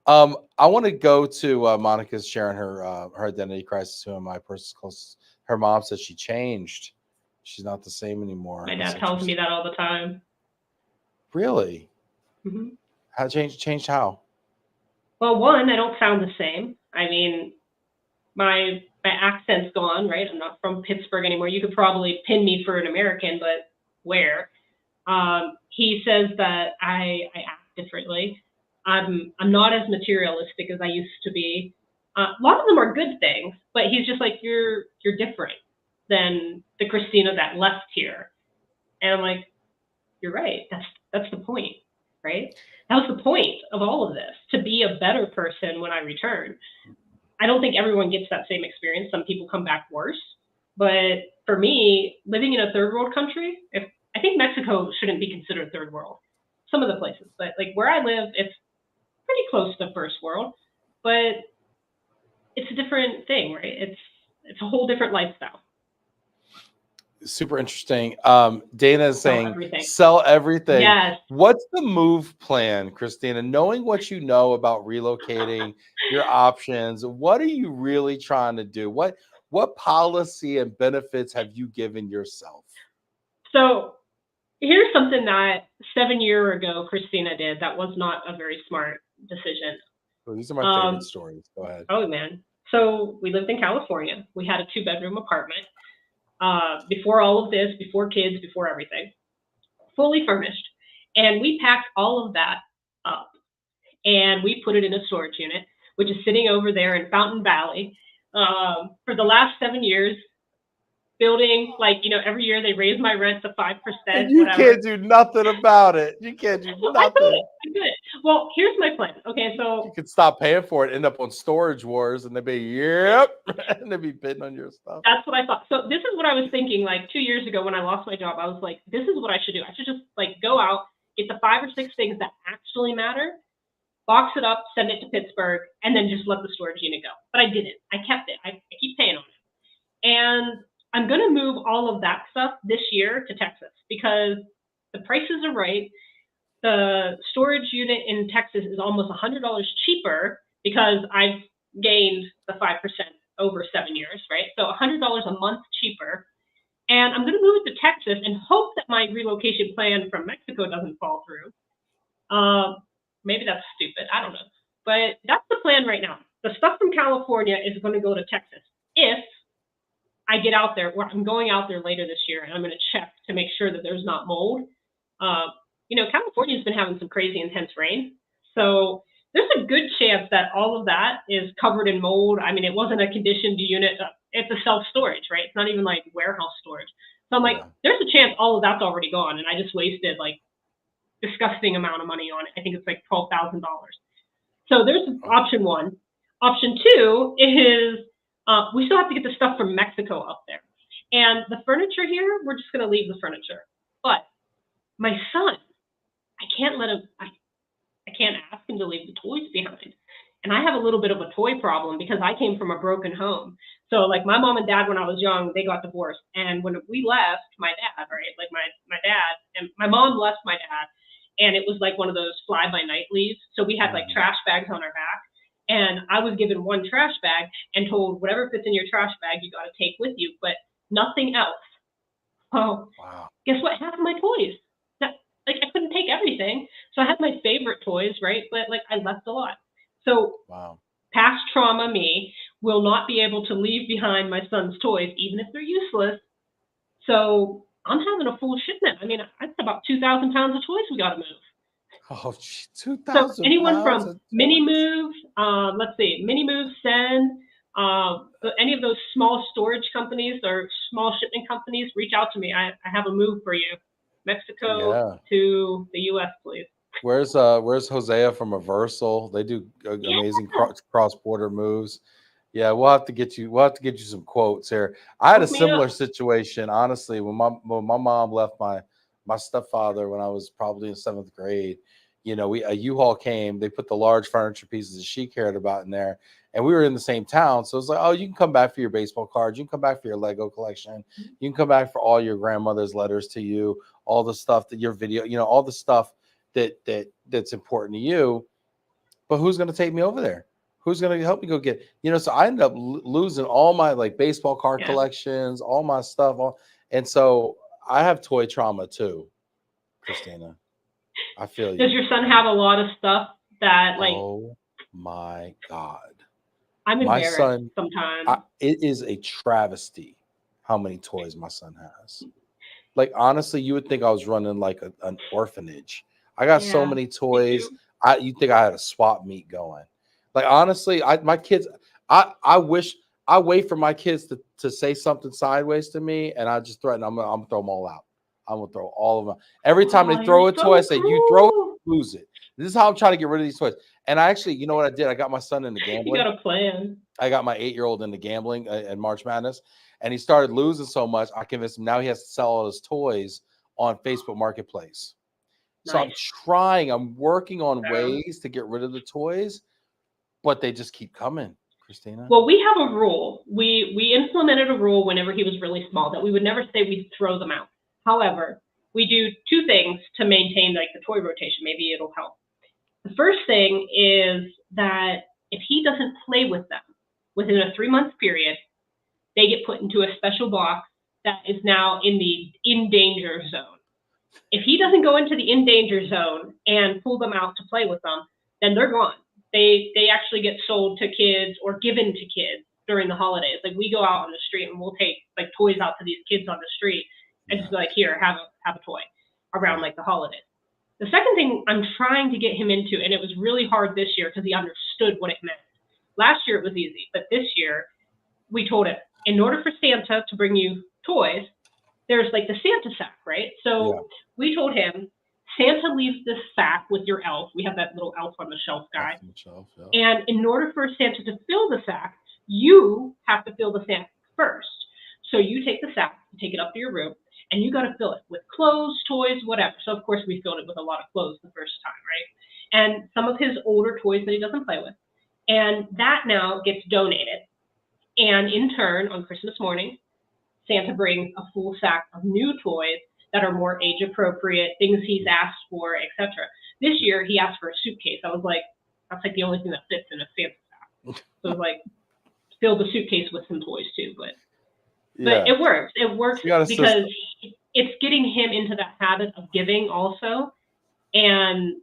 I want to go to Monica's sharing her identity crisis. Who am I? Person's close. Her mom said she changed. She's not the same anymore. My dad tells me that all the time. Really? Mm-hmm. How changed how? Well, one, I don't sound the same. I mean, my accent's gone, right? I'm not from Pittsburgh anymore. You could probably pin me for an American, but where? He says that I act differently. I'm not as materialistic as I used to be. A lot of them are good things, but he's just like, you're different than the Christina that left here. And I'm like, you're right. That's the point, right? That was the point of all of this, to be a better person when I return. I don't think everyone gets that same experience. Some people come back worse. But for me, living in a third world country, I think Mexico shouldn't be considered third world. Some of the places, but like where I live, it's pretty close to first world, but it's a different thing, right? It's a whole different lifestyle. super interesting. Dana is Sell saying everything. sell everything. Yes. What's the move plan, Christina? Knowing what you know about relocating, your options, what are you really trying to do? What policy and benefits have you given yourself? So here's something that 7 years ago Christina did that was not a very smart decision. Well, these are my favorite Um, stories. Go ahead. oh man. So we lived in California. We had a 2-bedroom apartment. Before all of this, before kids, before everything, fully furnished. And we packed all of that up and we put it in a storage unit, which is sitting over there in Fountain Valley. For the last 7 years, building, like, every year they raise my rent to 5%, And you whatever. can't do nothing about it. You can't do Well, I could. nothing. I could. Well, here's my plan. Okay, You so could stop paying for it, end up on Storage Wars, and they'd be, yep, and they'd be bidding on your stuff. that's what I thought. So this is what I was thinking like 2 years ago when I lost my job. I was like, this is what I should do. I should just like go out, get the 5 or 6 things that actually matter, box it up, send it to Pittsburgh, and then just let the storage unit go. But I didn't. I kept it. I keep paying on it. And I'm going to move all of that stuff this year to Texas because the prices are right. The storage unit in Texas is almost $100 cheaper because I've gained the 5% over 7 years, right? So $100 a month cheaper. And I'm going to move it to Texas and hope that my relocation plan from Mexico doesn't fall through. Maybe that's stupid. I don't know. But that's the plan right now. The stuff from California is going to go to Texas if I get out there. I'm going out there later this year, and I'm going to check to make sure that there's not mold. California's been having some crazy intense rain. So there's a good chance that all of that is covered in mold. I mean, it wasn't a conditioned unit. It's a self-storage, right? It's not even like warehouse storage. So I'm like, there's a chance all of that's already gone, and I just wasted like disgusting amount of money on it. I think it's like $12,000. So there's option one. Option two is we still have to get the stuff from Mexico up there. And the furniture here, we're just going to leave the furniture. But my son, I can't let him, I can't ask him to leave the toys behind. And I have a little bit of a toy problem because I came from a broken home. So like my mom and dad, when I was young, they got divorced. And when we left, my dad, right, like my dad, and my mom left my dad, and it was like one of those fly by night leaves. So we had like trash bags on our back. And I was given one trash bag and told whatever fits in your trash bag, you got to take with you, but nothing else. Oh, wow. Guess what happened to my toys? Like I couldn't take everything. So I had my favorite toys, right? But like I left a lot. So past trauma me will not be able to leave behind my son's toys, even if they're useless. So I'm having a full shipment. I mean, that's about 2,000 pounds of toys we got to move. Oh, 2,000 So anyone pounds from Mini Move, let's see, Mini Move, Send, any of those small storage companies or small shipment companies, reach out to me. I have a move for you. Mexico to the U.S., please. Where's Hosea from Reversal? They do amazing cross-border moves. Yeah, we'll have to get you some quotes here. I had a similar situation, honestly, when my mom left my stepfather when I was probably in 7th grade. A U-Haul came, they put the large furniture pieces that she cared about in there, and we were in the same town. So it's like, oh, you can come back for your baseball cards, you can come back for your Lego collection, you can come back for all your grandmother's letters to you, all the stuff that your video, all the stuff that's important to you. But who's going to take me over there? Who's going to help me go get, so I ended up losing all my like baseball card collections, all my stuff. And so I have toy trauma too, Christina. I feel you. Does your son have a lot of stuff that like? Oh my God. I'm embarrassed sometimes. It is a travesty how many toys my son has. Like, honestly, you would think I was running like an orphanage. I got so many toys. You'd think I had a swap meet going. Like, honestly, my kids, I wish I wait for my kids to say something sideways to me, and I just threaten I'm gonna throw them all out. I'm gonna throw all of them. Every time they throw a toy, I say, you throw it, lose it. This is how I'm trying to get rid of these toys. And I actually, you know what I did? I got my son into gambling. You got a plan. I got my 8-year-old into gambling and March Madness, and he started losing so much. I convinced him now he has to sell all his toys on Facebook Marketplace. So I'm working on ways to get rid of the toys, but they just keep coming, Christina? Well, we have a rule. We implemented a rule whenever he was really small that we would never say we'd throw them out. However, we do two things to maintain like the toy rotation. Maybe it'll help. The first thing is that if he doesn't play with them within a 3-month period, they get put into a special box that is now in the in danger zone. If he doesn't go into the in danger zone and pull them out to play with them, then they're gone. They actually get sold to kids or given to kids during the holidays. Like we go out on the street and we'll take like toys out to these kids on the street and just be like, here, have a toy around like the holidays. The second thing I'm trying to get him into, and it was really hard this year because he understood what it meant. Last year it was easy, but this year we told him, in order for Santa to bring you toys, there's like the Santa sack, right? So we told him, Santa leaves this sack with your elf. We have that little elf on the shelf guy. And in order for Santa to fill the sack, you have to fill the sack first. So you take the sack, you take it up to your room, and you got to fill it with clothes, toys, whatever. So of course we filled it with a lot of clothes the first time, right? And some of his older toys that he doesn't play with. And that now gets donated. And in turn, on Christmas morning, Santa brings a full sack of new toys that are more age appropriate, things he's asked for, etc. This year he asked for a suitcase. I was like, that's like the only thing that fits in a Santa sack. So it was like, fill the suitcase with some toys too, but it works. It works because it's getting him into that habit of giving also. And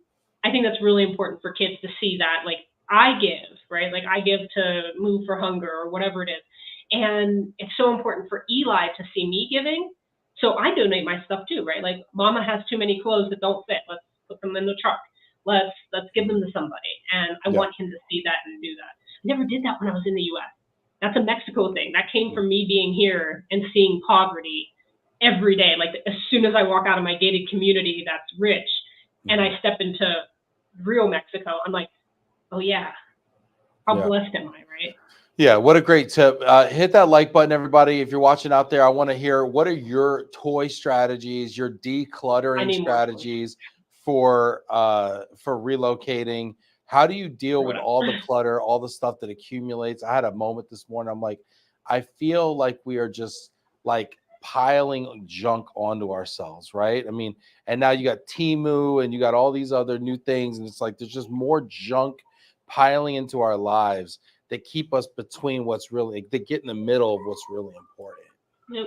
I think that's really important for kids to see that, like, I give, right? Like I give to Move for Hunger or whatever it is. And it's so important for Eli to see me giving. So I donate my stuff too, right? Like Mama has too many clothes that don't fit. Let's put them in the truck. Let's give them to somebody. And I want him to see that and do that. I never did that when I was in the US. That's a Mexico thing. That came from me being here and seeing poverty every day. Like as soon as I walk out of my gated community that's rich and I step into real Mexico, I'm like, oh yeah, how blessed am I, right? Yeah, what a great tip. Hit that like button, everybody. If you're watching out there, I want to hear what are your toy strategies, your decluttering strategies for relocating. How do you deal with all the clutter, all the stuff that accumulates? I had a moment this morning. I'm like, I feel like we are just like piling junk onto ourselves, right? I mean, and now you got Temu and you got all these other new things, and it's like there's just more junk piling into our lives that keep us between what's really, they get in the middle of what's really important. Yep.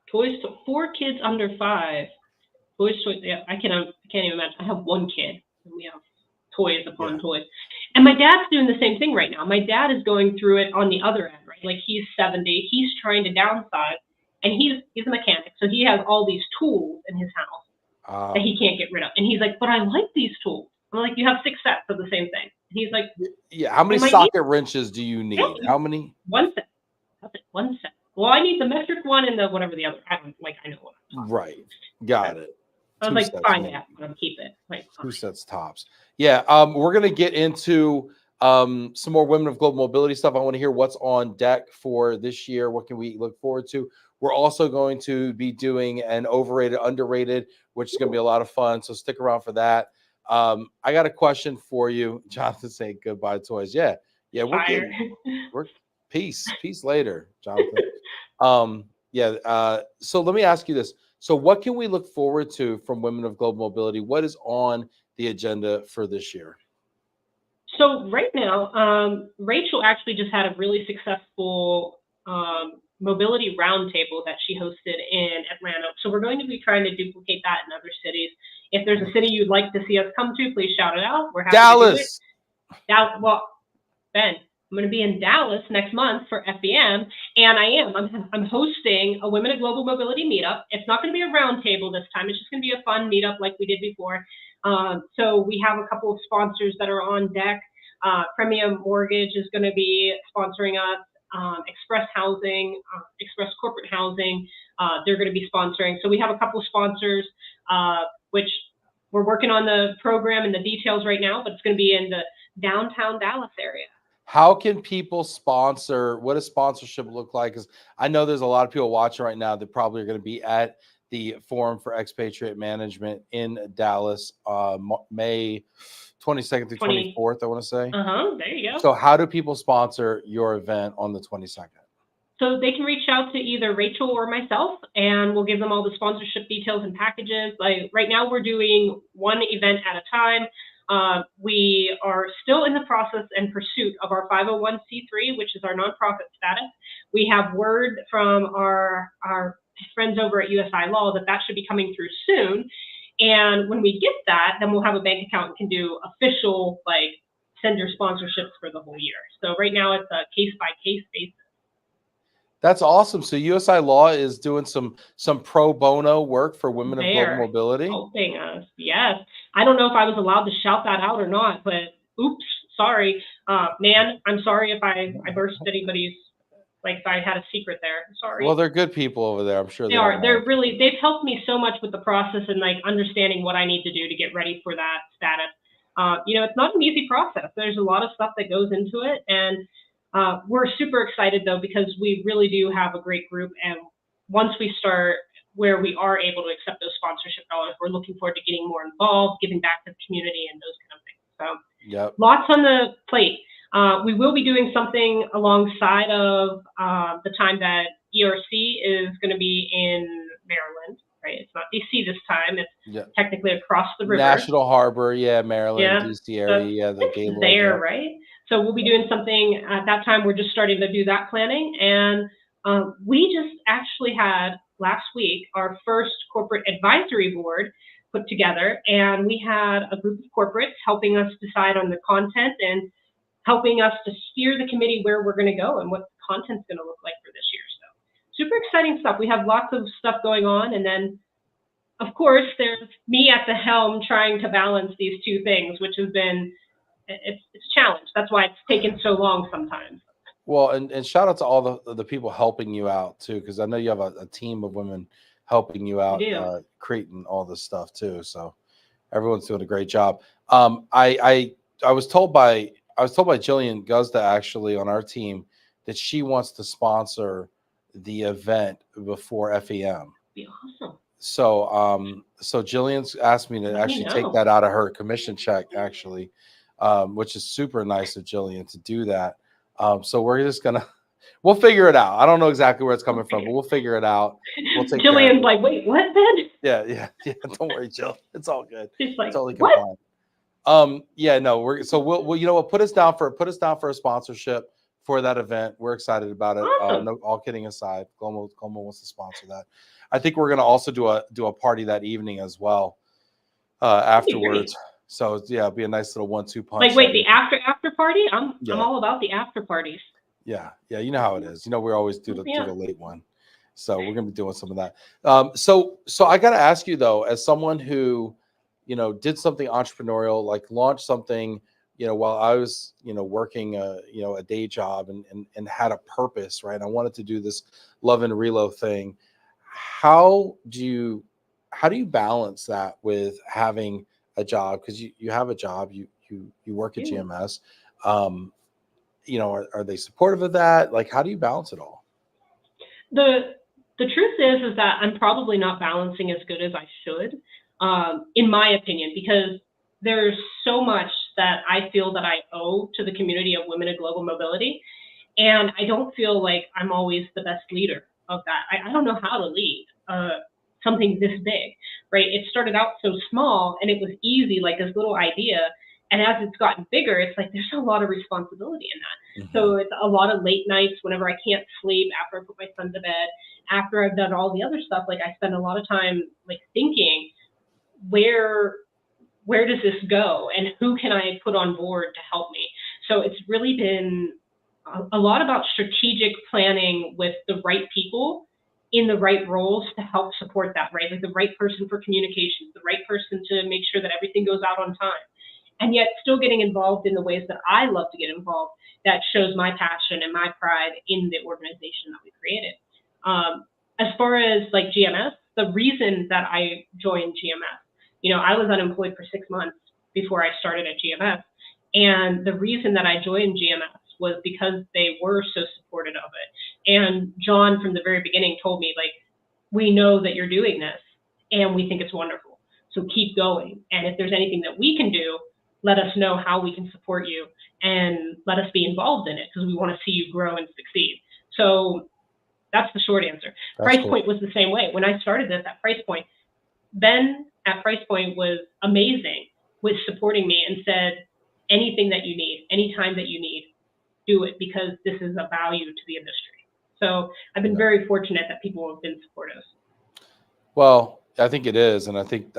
Toys for kids under 5. Toys. Yeah, I can't even imagine. I have one kid, and we have toys upon toys. And my dad's doing the same thing right now. My dad is going through it on the other end, right? Like he's 70, he's trying to downsize, and he's a mechanic, so he has all these tools in his house that he can't get rid of. And he's like, but I like these tools. I'm like, you have 6 sets of the same thing. He's like, yeah. How many socket wrenches do you need? How many? 1 set. That's it. 1 set. Well, I need the metric one and the whatever the other. I know what. Right. Got it. I was like, fine, yeah, I'm gonna keep it. Like 2 sets tops. Yeah. We're gonna get into some more Women of Global Mobility stuff. I want to hear what's on deck for this year. What can we look forward to? We're also going to be doing an overrated, underrated, which is going to be a lot of fun. So stick around for that. I got a question for you. Jonathan saying goodbye toys. Yeah. We're peace later, Jonathan. So let me ask you this. So what can we look forward to from Women of Global Mobility? What is on the agenda for this year? So right now, Rachel actually just had a really successful mobility roundtable that she hosted in Atlanta. So we're going to be trying to duplicate that in other cities. If there's a city you'd like to see us come to, please shout it out. We're happy Dallas. to do it. Well, Ben, I'm going to be in Dallas next month for FEM, and I'm hosting a Women of Global Mobility meetup. It's not going to be a roundtable this time. It's just going to be a fun meetup like we did before. So we have a couple of sponsors that are on deck. Premium Mortgage is going to be sponsoring us. Express Housing, Express Corporate Housing, they're going to be sponsoring. So we have a couple of sponsors, which we're working on the program and the details right now, but it's going to be in the downtown Dallas area. How can people sponsor? What does sponsorship look like? Because I know there's a lot of people watching right now that probably are going to be at the Forum for Expatriate Management in Dallas, May 22nd through 24th, I want to say. There you go. So how do people sponsor your event on the 22nd? So they can reach out to either Rachel or myself, and we'll give them all the sponsorship details and packages. Like right now, we're doing one event at a time. We are still in the process and pursuit of our 501c3, which is our nonprofit status. We have word from our friends over at USI Law that should be coming through soon. And when we get that, then we'll have a bank account and can do official, like, send your sponsorships for the whole year. So right now it's a case-by-case basis. That's awesome. So USI Law is doing some pro bono work for women of global mobility. Helping us, yes. I don't know if I was allowed to shout that out or not, but oops, sorry, man. I'm sorry if I burst anybody's, like, if I had a secret there. Sorry. Well, they're good people over there. I'm sure they are. They've helped me so much with the process and like understanding what I need to do to get ready for that status. It's not an easy process. There's a lot of stuff that goes into it, and we're super excited though, because we really do have a great group. And once we start where we are able to accept those sponsorship dollars, we're looking forward to getting more involved, giving back to the community and those kind of things. So lots on the plate. We will be doing something alongside of the time that ERC is going to be in Maryland, right? It's not DC this time. It's technically across the river. National Harbor, Maryland, DC area, the Gaylord. There, right? So we'll be doing something at that time. We're just starting to do that planning. And we just actually had last week our first corporate advisory board put together. And we had a group of corporates helping us decide on the content and helping us to steer the committee where we're going to go and what the content's going to look like for this year. So super exciting stuff. We have lots of stuff going on. And then, of course, there's me at the helm trying to balance these two things, which has been, it's a challenge. That's why it's taken so long sometimes. Well, and shout out to all the people helping you out too, because I know you have a team of women helping you out, creating all this stuff too. So everyone's doing a great job. I was told by Jillian Guzda actually on our team that she wants to sponsor the event before FEM. Be awesome. So Jillian's asked me to actually take that out of her commission check actually, which is super nice of Jillian to do that. So we're just we'll figure it out. I don't know exactly where it's coming from, but we'll figure it out. We'll take Jillian's like, wait, what then? Yeah. Don't worry, Jill. It's all good. She's like, totally what? We'll we'll put us down for a sponsorship for that event. We're excited about it. Awesome. All kidding aside, Como wants to sponsor that. I think we're gonna also do a party that evening as well, afterwards. So it'll be a nice little 1-2 punch. Like, wait, the after party? I'm all about the after parties. Yeah, you know how it is. We always do the late one. So we're gonna be doing some of that. So I gotta ask you though, as someone who, did something entrepreneurial, like launched something, while I was, working a day job and had a purpose, right? I wanted to do this Love and Relo thing. How do you balance that with having a job? Because you have a job, you work at GMS. Are they supportive of that? Like, how do you balance it all? The truth is that I'm probably not balancing as good as I should, in my opinion, because there's so much that I feel that I owe to the community of women in global mobility. And I don't feel like I'm always the best leader of that. I don't know how to lead something this big, right? It started out so small and it was easy, like this little idea. And as it's gotten bigger, it's like there's a lot of responsibility in that. Mm-hmm. So it's a lot of late nights whenever I can't sleep, after I put my son to bed, after I've done all the other stuff. Like, I spend a lot of time like thinking, where does this go and who can I put on board to help me? So it's really been a lot about strategic planning with the right people in the right roles to help support that, right? Like the right person for communications, the right person to make sure that everything goes out on time. And yet still getting involved in the ways that I love to get involved, that shows my passion and my pride in the organization that we created. As far as like GMS, the reason that I joined GMS, I was unemployed for 6 months before I started at GMS. And the reason that I joined GMS was because they were so supportive of it. And John, from the very beginning, told me, like, we know that you're doing this and we think it's wonderful. So keep going. And if there's anything that we can do, let us know how we can support you and let us be involved in it because we want to see you grow and succeed. So that's the short answer. That's Price cool. Point was the same way. When I started this at Price Point, Ben at Price Point was amazing with supporting me and said, anything that you need, anytime that you need, do it because this is a value to the industry. So I've been very fortunate that people have been supportive. Well, I think it is, and I think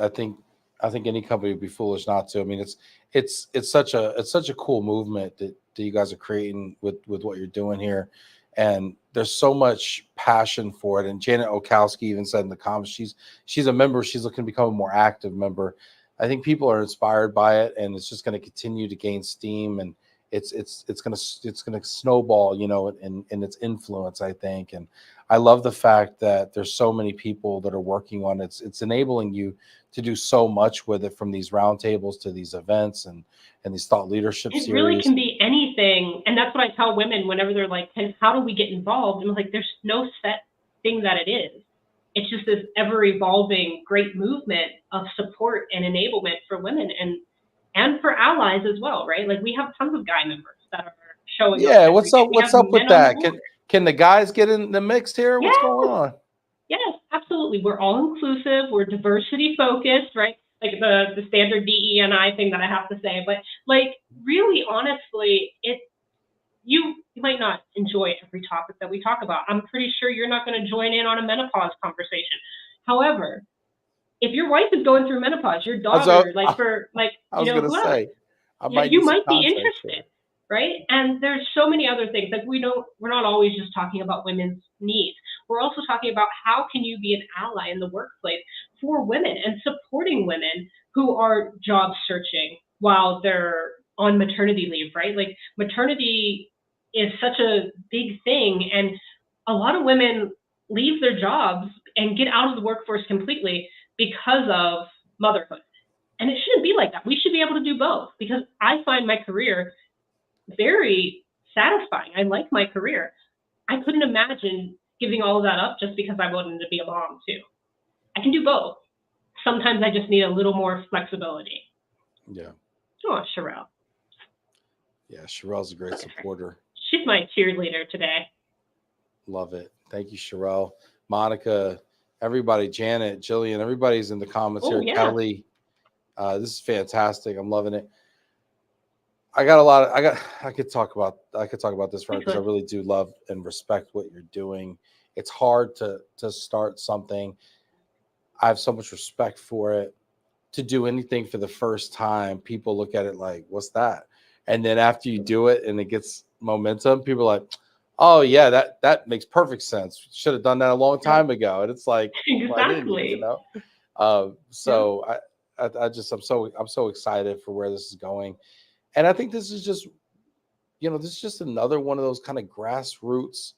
any company would be foolish not to. I mean, it's such a cool movement that you guys are creating with what you're doing here, and there's so much passion for it. And Janet Okowski even said in the comments she's a member. She's looking to become a more active member. I think people are inspired by it, and it's just going to continue to gain steam, and it's going to snowball, you know, in its influence, I think. And I love the fact that there's so many people that are working on it. It's enabling you to do so much with it, from these roundtables to these events and these thought leadership It series. really can be anything. And that's what I tell women whenever they're like, hey, how do we get involved? And I'm like, there's no set thing that it is. It's just this ever evolving great movement of support and enablement for women and for allies as well, right? Like we have tons of guy members that are showing up. Yeah, what's up? We What's have up with men on the that? board. Can the guys get in the mix here? What's Yes. going on? Yes, absolutely. We're all inclusive. We're diversity focused, right? Like the standard DE&I thing that I have to say, but like really honestly, you might not enjoy every topic that we talk about. I'm pretty sure you're not going to join in on a menopause conversation. However, if your wife is going through menopause, your daughter, I was gonna say, I might you need some might be context interested, right? And there's so many other things. Like we're not always just talking about women's needs. We're also talking about how can you be an ally in the workplace for women and supporting women who are job searching while they're on maternity leave, right? Like maternity is such a big thing, and a lot of women leave their jobs and get out of the workforce completely because of motherhood. And it shouldn't be like that. We should be able to do both because I find my career very satisfying. I like my career. I couldn't imagine giving all of that up just because I wanted to be a mom too. I can do both. Sometimes I just need a little more flexibility. Yeah. Oh, Sherelle. Yeah, Sherelle's a great supporter. She's my cheerleader today. Love it. Thank you, Sherelle. Monica, everybody, Janet, Jillian, everybody's in the comments here. Yeah. Kelly, this is fantastic. I'm loving it. I could talk about this forever because I really do love and respect what you're doing. It's hard to start something. I have so much respect for it. To do anything for the first time, people look at it like, what's that? And then after you do it and it gets momentum, people are like, oh yeah, that makes perfect sense. Should have done that a long time ago. And it's like, exactly. Well, I didn't, you know. I'm so excited for where this is going. And I think this is just, this is just another one of those kind of grassroots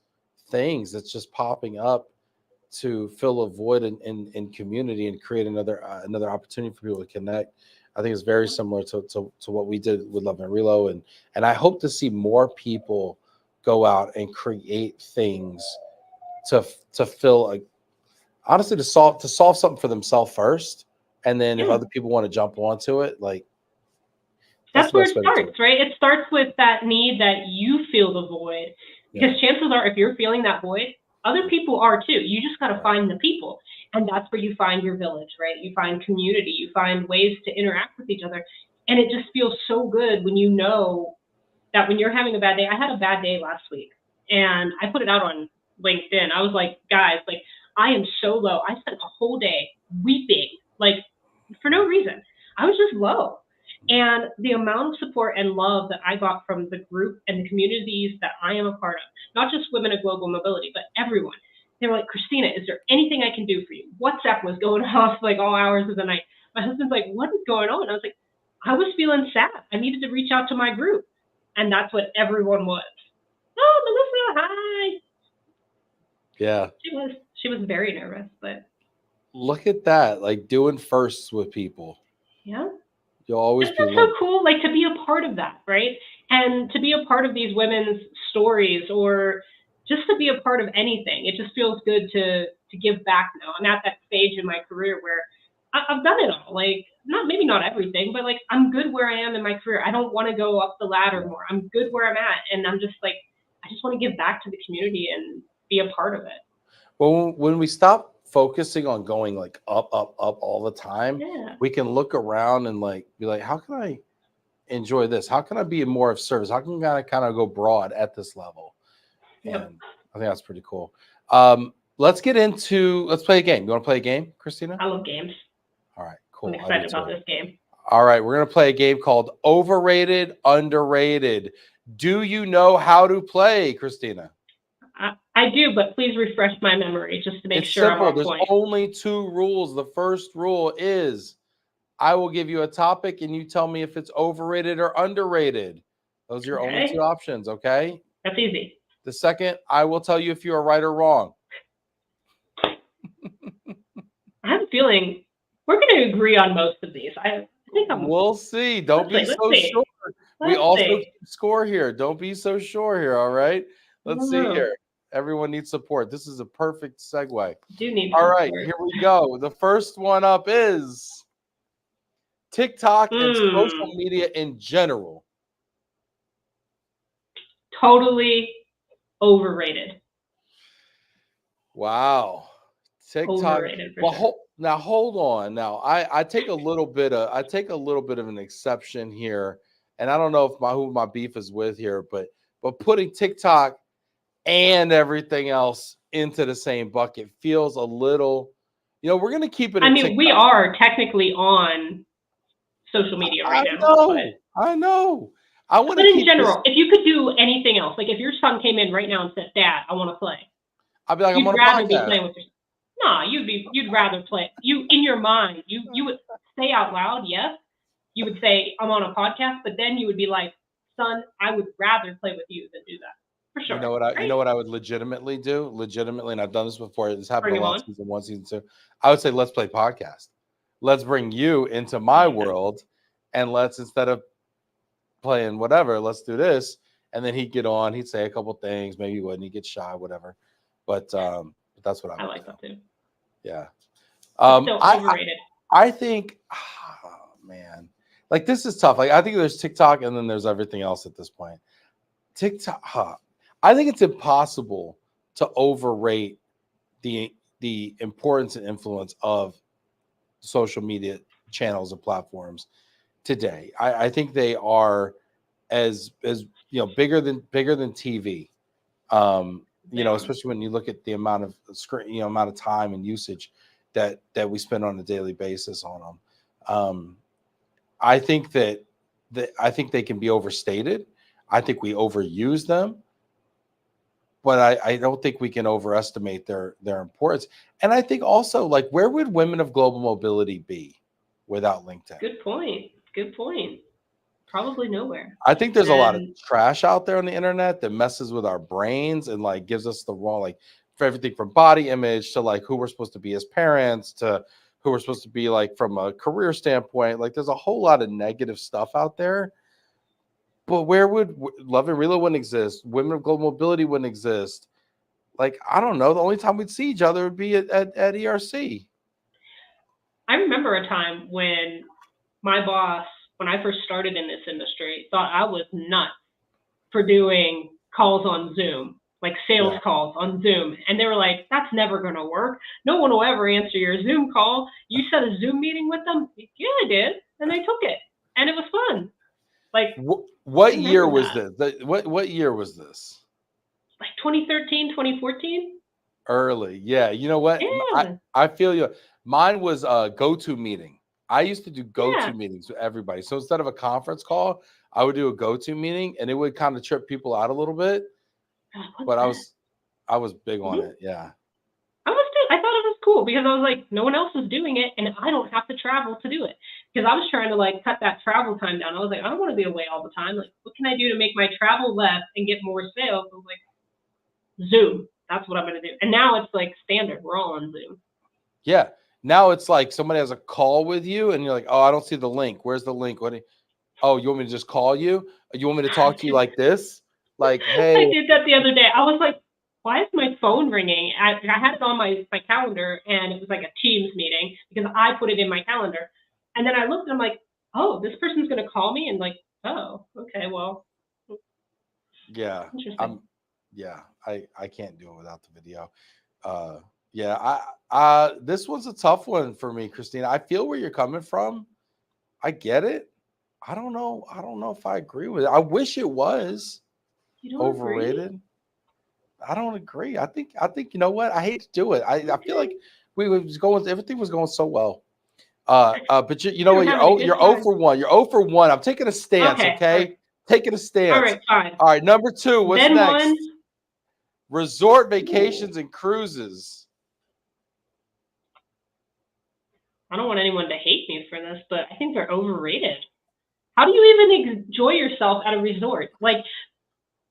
things that's just popping up to fill a void in community and create another opportunity for people to connect. I think it's very similar to what we did with Love and Relo, and I hope to see more people go out and create things to fill honestly to solve something for themselves first, and then if other people want to jump onto it, like that's where it starts, right? It starts with that need that you feel the void, because chances are, if you're feeling that void, other people are too. You just got to find the people, and that's where you find your village, right? You find community, you find ways to interact with each other, and it just feels so good when you know that when you're having a bad day. I had a bad day last week, and I put it out on LinkedIn. I was like, guys, like I am so low. I spent the whole day weeping, like for no reason. I was just low. And the amount of support and love that I got from the group and the communities that I am a part of, not just Women of Global Mobility, but everyone. They were like, Christina, is there anything I can do for you? WhatsApp was going off like all hours of the night. My husband's like, what is going on? I was like, I was feeling sad. I needed to reach out to my group. And that's what everyone was. Oh, Melissa, hi. Yeah. She was very nervous, but look at that, like doing firsts with people. Yeah. You'll always be so cool, like to be a part of that, right? And to be a part of these women's stories, or just to be a part of anything. It just feels good to give back now. I'm at that stage in my career where I've done it all. Like, maybe not everything, but like, I'm good where I am in my career. I don't want to go up the ladder more. I'm good where I'm at, and I'm just like, I just want to give back to the community and be a part of it. Well, when we stop focusing on going like up, up, up all the time, Yeah. we can look around and like be like, how can I enjoy this? How can I be more of service? How can I kind of go broad at this level? Yep. And I think that's pretty cool. Let's play a game. You want to play a game, Christina? I love games. All right, cool. I'm excited about this game. All right, we're going to play a game called Overrated, Underrated. Do you know how to play, Christina? I do, but please refresh my memory just to make It's sure simple. I'm on There's point. only 2 rules. The first rule is I will give you a topic and you tell me if it's overrated or underrated. Those are your only 2 options, okay? That's easy. The second, I will tell you if you are right or wrong. I have a feeling we're going to agree on most of these. I think I'm. We'll see. Don't be so sure. We also keep score here. Don't be so sure here, all right? Let's see here. Everyone needs support. This is a perfect segue. Do need all right, support. Here we go. The first one up is TikTok and social media in general. Totally overrated. Wow. TikTok. Overrated. Now hold on. Now I take a little bit of an exception here, and I don't know if who my beef is with here, but putting TikTok and everything else into the same bucket feels a little. We're gonna keep it. I mean, TikTok. We are technically on social media right now. I know. I want to. But in general, if you could do anything else, like if your son came in right now and said, "Dad, I want to play," I'd be like, "You'd rather be playing with your." No, you'd rather play. You in your mind, you would say out loud, yes. You would say, "I'm on a podcast," but then you would be like, "Son, I would rather play with you than do that." For sure. You know what I would legitimately do? And I've done this before. This happened a lot season 1, season 2. I would say, let's play podcast. Let's bring you into my world, and let's, instead of playing whatever, let's do this. And then he'd get on. He'd say a couple things. Maybe he wouldn't. He'd get shy, whatever. But that's what I would like that too. Yeah. Still overrated. I think, man, like this is tough. Like I think there's TikTok and then there's everything else at this point. TikTok, I think it's impossible to overrate the importance and influence of social media channels and platforms today. I think they are as bigger than TV. Especially when you look at the amount of screen, amount of time and usage that we spend on a daily basis on them. I think that they can be overstated. I think we overuse them, but I don't think we can overestimate their importance. And I think also, like, where would women of global mobility be without LinkedIn? Good point. Probably nowhere. I think there's a lot of trash out there on the internet that messes with our brains and like gives us the wrong, like, for everything from body image to like who we're supposed to be as parents to who we're supposed to be like from a career standpoint. Like there's a whole lot of negative stuff out there. But where would Love and Relo wouldn't exist? Women of Global Mobility wouldn't exist. Like, I don't know. The only time we'd see each other would be at ERC. I remember a time when my boss, when I first started in this industry, thought I was nuts for doing calls on Zoom, like sales calls on Zoom. And they were like, that's never going to work. No one will ever answer your Zoom call. You set a Zoom meeting with them? Yeah, I did. And they took it. And it was fun. Like, what year was this? What year was this? Like 2013, 2014? Early. Yeah. You know what? Yeah. I feel you. Mine was a go-to meeting. I used to do go-to meetings with everybody. So instead of a conference call, I would do a go-to meeting, and it would kind of trip people out a little bit. But I was big on it. Yeah. I thought it was cool because I was like, no one else is doing it, and I don't have to travel to do it. Because I was trying to like cut that travel time down. I was like, I don't want to be away all the time. Like, what can I do to make my travel less and get more sales? I was like, Zoom. That's what I'm going to do. And now it's like standard. We're all on Zoom. Yeah. Now it's like somebody has a call with you and you're like, oh, I don't see the link. Where's the link? You want me to just call you? You want me to talk to you like this? Like, hey. I did that the other day. I was like, why is my phone ringing? I had it on my calendar, and it was like a Teams meeting because I put it in my calendar. And then I looked, and I'm like, oh, this person's going to call me? And like, oh, okay, well, Yeah, interesting. I can't do it without the video. Yeah, this one's a tough one for me, Christina. I feel where you're coming from. I get it. I don't know. I don't know if I agree with it. I wish it was You don't agree? overrated. I don't agree. I think you know what? I hate to do it. I feel like we was going everything was going so well. But you know We were what? having a You're good 0 time. for 1. You're 0 for 1. I'm taking a stance, Okay, okay? Taking a all stance. right, fine. All right, number 2. What's Then next? one. Resort vacations and cruises. I don't want anyone to hate me for this, but I think they're overrated. How do you even enjoy yourself at a resort? Like,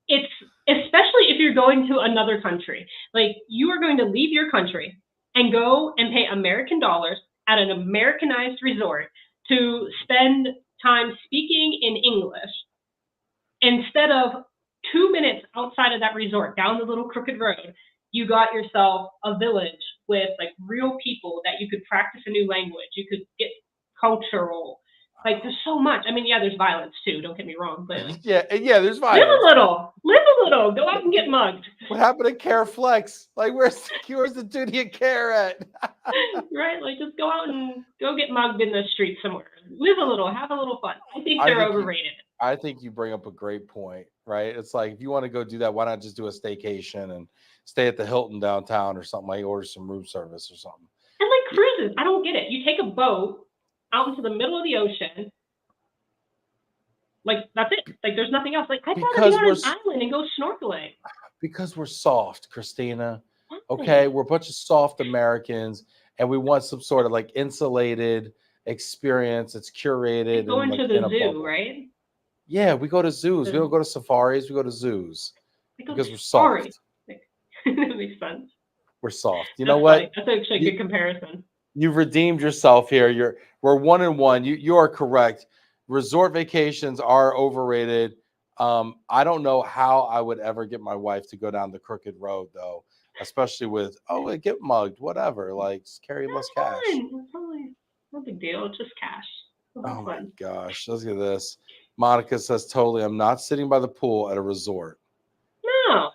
it's especially if you're going to another country. Like, you are going to leave your country and go and pay American dollars at an Americanized resort to spend time speaking in English instead of 2 minutes outside of that resort down the little crooked road. You got yourself a village with like real people that you could practice a new language. You could get cultural. Like, there's so much. I mean, yeah, there's violence too. Don't get me wrong, but like, Yeah, there's live a violence. little, go out and get mugged. What happened to Care Flex? Like, where's the duty of care at? Right? Like, just go out and go get mugged in the street somewhere. Live a little, have a little fun. I think I they're think you, overrated. I think you bring up a great point, right? It's like if you want to go do that, why not just do a staycation and stay at the Hilton downtown or something? Like order some room service or something. And like cruises, I don't get it. You take a boat out into the middle of the ocean. Like, that's it. Like, there's nothing else. Like, I'd rather be Because on an island and go snorkeling. because we're soft, Christina. Why? Okay, we're a bunch of soft Americans, and we want some sort of like insulated experience. It's curated and Going like to in the a zoo, bubble. right? Yeah, we go to zoos. We don't go to safaris. We go to zoos I go because to we're safari. soft. Like, that makes sense. We're soft. You know That's what? funny. That's actually a good comparison. You've redeemed yourself here. We're 1-1. You are correct. Resort vacations are overrated. I don't know how I would ever get my wife to go down the crooked road though, especially with get mugged, whatever. Like just carry less cash. Fine. It's totally no big deal. It's just cash. Oh my gosh. Let's get this. Monica says totally. I'm not sitting by the pool at a resort. No.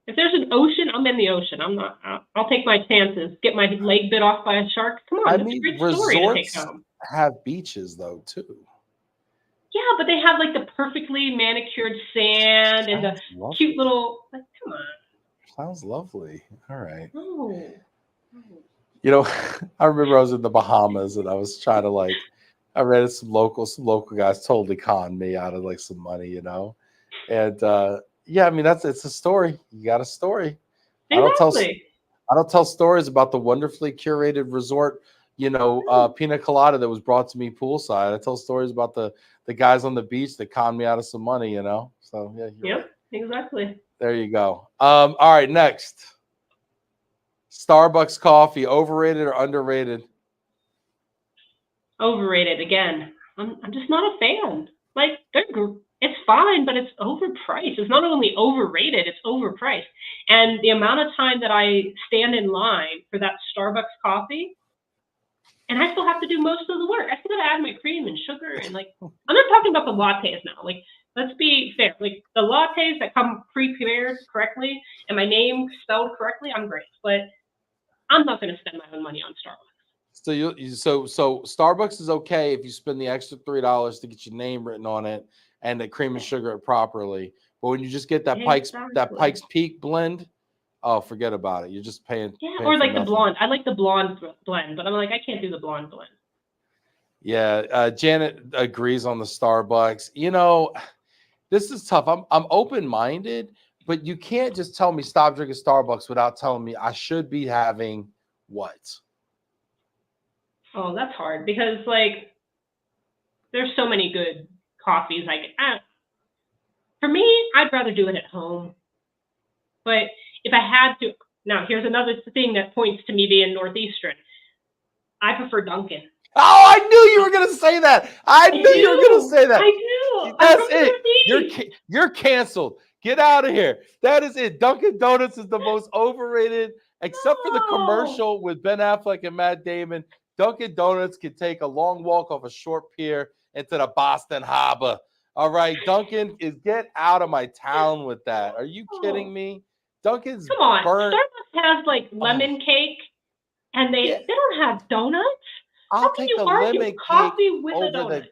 If there's an ocean, I'm in the ocean. I'm not. I'll take my chances. Get my leg bit off by a shark. Come on, that's a great story to take resorts home. have beaches though too. Yeah, but they have like the perfectly manicured sand and the cute little. Like, come on. Sounds lovely. All right. No. You know, I remember I was in the Bahamas and I was trying to I read some local guys totally conned me out of like some money, and yeah, I mean it's a story. You got a story. Exactly. I don't tell stories about the wonderfully curated resort, pina colada that was brought to me poolside. I tell stories about the guys on the beach that conned me out of some money, So yeah, Yep, right. exactly. There you go. All right, next. Starbucks coffee, overrated or underrated? Overrated again. I'm just not a fan. Like, it's fine, but it's overpriced. It's not only overrated, it's overpriced. And the amount of time that I stand in line for that Starbucks coffee, and I still have to do most of the work. I still gotta add my cream and sugar and I'm not talking about the lattes now. Like, let's be fair. Like, the lattes that come pre-prepared correctly and my name spelled correctly, I'm great. But I'm not gonna spend my own money on Starbucks. So Starbucks is okay if you spend the extra $3 to get your name written on it and the cream and sugar it properly. But when you just get that Pikes Peak blend, oh, forget about it. You're just paying. Yeah, or like the blonde. I like the blonde blend, but I'm like, I can't do the blonde blend. Yeah, Janet agrees on the Starbucks. This is tough. I'm open-minded, but you can't just tell me stop drinking Starbucks without telling me I should be having what? Oh, that's hard because there's so many good coffees. For me, I'd rather do it at home. But if I had to, now here's another thing that points to me being Northeastern. I prefer Dunkin'. Oh, I knew you were going to say that. I knew you were going to say that. I do. That's it. You're canceled. Get out of here. That is it. Dunkin' Donuts is the most overrated, except for the No. commercial with Ben Affleck and Matt Damon. Dunkin' Donuts can take a long walk off a short pier into the Boston Harbor. All right, Dunkin' is get out of my town with that. Are you Oh, kidding me? Dunkin's come on. burnt. Starbucks has like Oh, lemon cake, and yeah. they don't have donuts. How I'll can take you the argue lemon cake coffee with a over donut?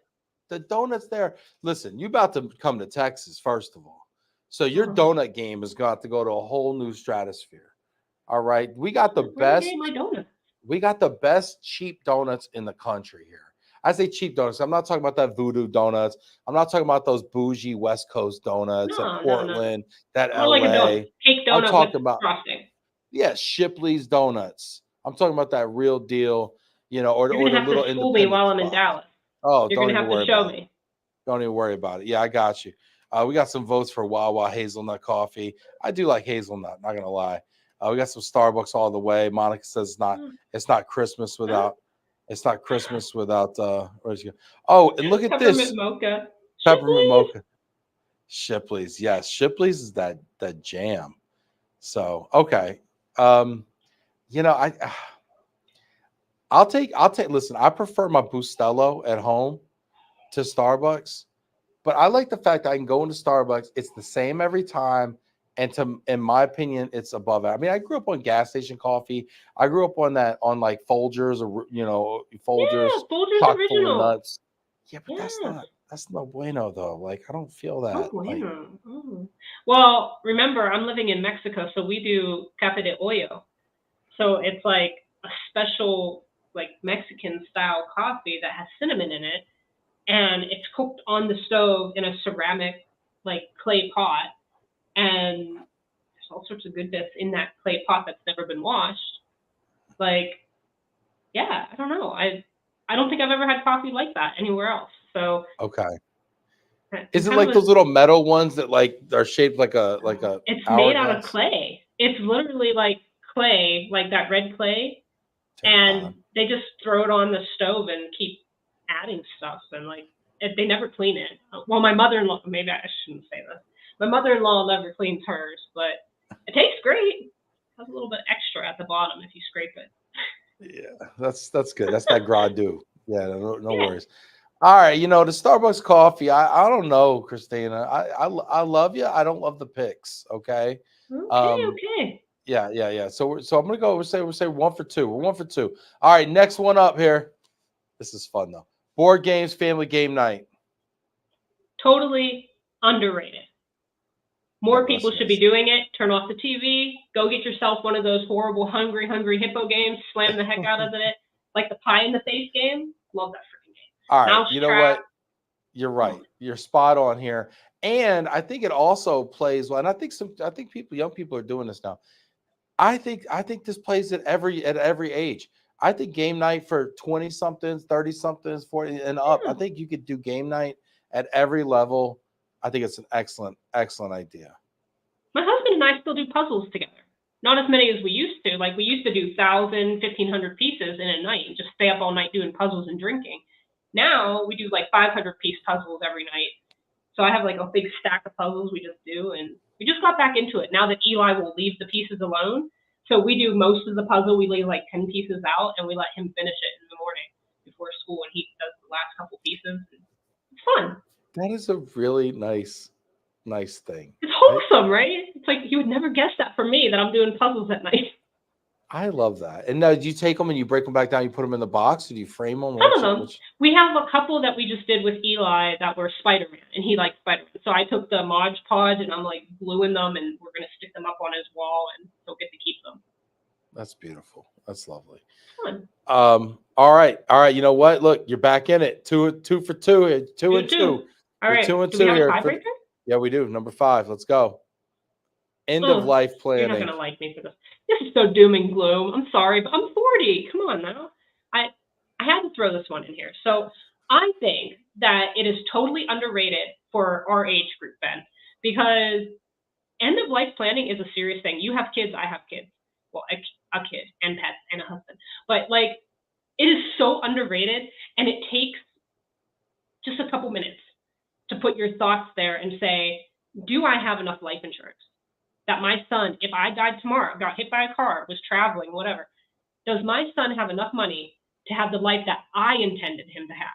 the donuts there. Listen, you about to come to Texas, first of all. So your Oh, donut game has got to go to a whole new stratosphere. All right. where am I getting my donuts? We got the best cheap donuts in the country here. I say cheap donuts. I'm not talking about that voodoo donuts. I'm not talking about those bougie West Coast donuts at No, no, no. Portland, that More like a donut. LA. Cake I'm donut with talking about, frosting. yeah, Shipley's donuts. I'm talking about that real deal, You're or gonna the have to little school me independent while I'm in spots. Dallas. Oh, You're don't gonna even have to worry show about it. me. Don't even worry about it. Yeah, I got you. We got some votes for Wawa hazelnut coffee. I do like hazelnut, not gonna lie. We got some Starbucks all the way. Monica says Hmm. it's not Christmas Huh? without where's it? Oh, and look at Peppermint this mocha. peppermint Shipley's. mocha. Shipley's, yes, Shipley's is that jam. So okay, um, I I'll take. Listen, I prefer my Bustelo at home to Starbucks. But I like the fact that I can go into Starbucks. It's the same every time. And in my opinion, it's above it. I mean, I grew up on gas station coffee. I grew up on that on like Folgers or Folgers Yeah, Folgers chock full of original. nuts. Yeah, but Yes. that's no bueno though. Like I don't feel Oh that. Like bueno. Mm. Well, remember, I'm living in Mexico, so we do cafe de ollo. So it's like a special, like Mexican style coffee that has cinnamon in it, and it's cooked on the stove in a ceramic, like clay pot, and there's all sorts of goodness in that clay pot that's never been washed. Like, yeah, I don't know. I don't think I've ever had coffee like that anywhere else. So okay, I'm is it kind of like a those little metal ones that like are shaped like a It's made out of hourglass? clay. It's literally like clay, like that red clay, and Terrifying. they just throw it on the stove and keep adding stuff, and like they never clean it. Well, my mother-in-law, maybe I shouldn't say this. My mother-in-law never cleans hers, but it tastes great. It has a little bit extra at the bottom if you scrape it. Yeah, that's good. That's that gradu. Yeah, no Yeah. worries. All right, the Starbucks coffee. I don't know, Christina. I love you. I don't love the picks. Okay. Okay. Um. Okay. Yeah. Yeah. Yeah. So I'm gonna go. We'll say 1 for 2. We're 1 for 2. All right. Next one up here. This is fun though. Board games, family game night. Totally underrated. God More bless people you should be guys. doing it. Turn off the TV. Go get yourself one of those horrible hungry hippo games. Slam the heck out of it, like the pie in the face game. Love that freaking game. All right. You know Mousetrap. what? You're Oh, right. You're spot on here. And I think it also plays well. And I think young people are doing this now. I think this plays at every age. I think game night for 20 somethings, 30 somethings, 40 and up. I yeah. think you could do game night at every level. I think it's an excellent idea. My husband and I still do puzzles together. Not as many as we used to. Like we used to do 1,000, 1,500 pieces in a night and just stay up all night doing puzzles and drinking. Now we do like 500-piece puzzles every night. So I have like a big stack of puzzles we just do, and we just got back into it now that Eli will leave the pieces alone. So we do most of the puzzle. We leave like 10 pieces out, and we let him finish it in the morning before school, and he does the last couple pieces. It's fun. That is a really nice thing. It's I wholesome, right? It's like you would never guess that from me that I'm doing puzzles at night. I love that. And now, do you take them and you break them back down? You put them in the box, or do you frame them? Some of What's it? them. We have a couple that we just did with Eli that were Spider-Man, and he liked Spider-Man. So I took the Mod Podge and I'm like gluing them, and we're gonna stick them up on his wall, and he'll get to keep them. That's beautiful. That's lovely. Fun. All right. You know what? Look, you're back in it. Two for two. Two Do and it too. two. All We're right. two and Do we two have a here tiebreaker? yeah, we do. Number 5. Let's go. End of Oh, life you're not planning. gonna like me for this. This is so doom and gloom. I'm sorry, but I'm 40. Come on now. I I had to throw this one in here. So I think that it is totally underrated for our age group, Ben, because end of life planning is a serious thing. You have kids, I have kids. Well, a kid and pets and a husband. But like it is so underrated, and it takes just a couple minutes to put your thoughts there and say, do I have enough life insurance that my son, if I died tomorrow, got hit by a car, was traveling, whatever, does my son have enough money to have the life that I intended him to have?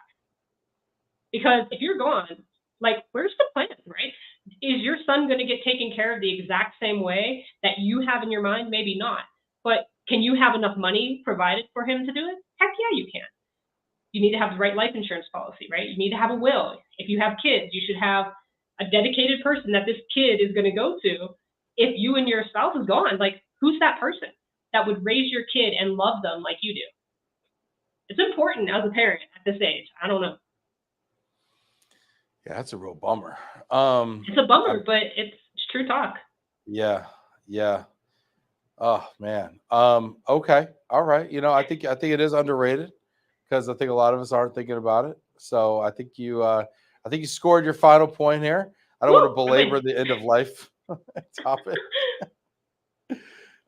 Because if you're gone, like, where's the plan, right? Is your son going to get taken care of the exact same way that you have in your mind? Maybe not. But can you have enough money provided for him to do it? Heck yeah, you can. You need to have the right life insurance policy, right? You need to have a will. If you have kids, you should have a dedicated person that this kid is going to go to. If you and your spouse is gone, like, who's that person that would raise your kid and love them like you do? It's important as a parent at this age. I don't know. Yeah, that's a real bummer. It's a bummer, but it's true talk. Yeah. Oh man. Okay. All right. You know, I think it is underrated because I think a lot of us aren't thinking about it. So I think you scored your final point here. I don't want to belabor the end of life topic.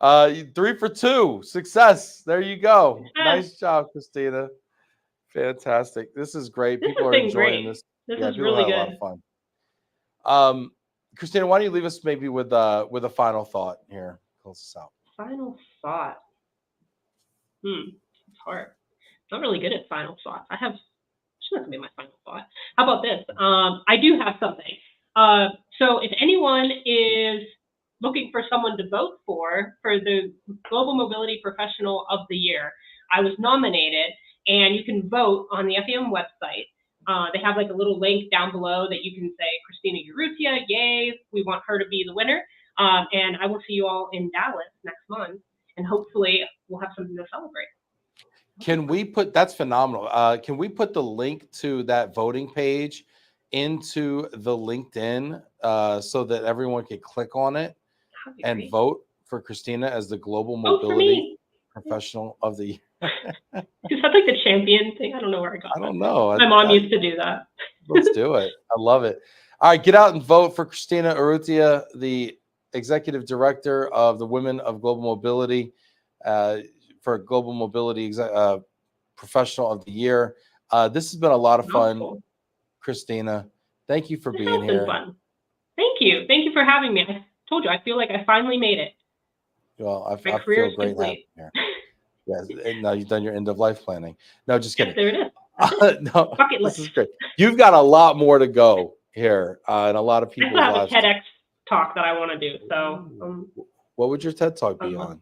3 for 2. Success. There you go. Nice job, Christina. Fantastic. This is great. People are enjoying this. This is really good. A lot of fun. Christina, why don't you leave us maybe with a final thought here? Close us out. Final thought. It's hard. I'm not really good at final thoughts. It's not gonna be my final thought. How about this? I do have something. So if anyone is looking for someone to vote for the Global Mobility Professional of the Year, I was nominated, and you can vote on the FEM website. They have like a little link down below that you can say, Christina Urrutia, yay, we want her to be the winner. And I will see you all in Dallas next month, and hopefully we'll have something to celebrate. Can we put, that's phenomenal. Can we put the link to that voting page into the LinkedIn so that everyone can click on it and vote for Christina as the Global Mobility Professional of the Year? Is that like the champion thing? I don't know where I got it. I don't know. My mom used to do that. Let's do it. I love it. All right, get out and vote for Christina Urrutia, the Executive Director of the Women of Global Mobility, for Global Mobility Professional of the Year. This has been a lot of fun, Christina. Thank you for being here. Fun. Thank you. Thank you for having me. I told you, I feel like I finally made it. Well, I feel great having you here. Yes, and now you've done your end of life planning. No, just kidding. Yes, there it is. No, bucket list. This is great. You've got a lot more to go here, and a lot of people. I have a TEDx talk that I want to do. So, what would your TED talk be on?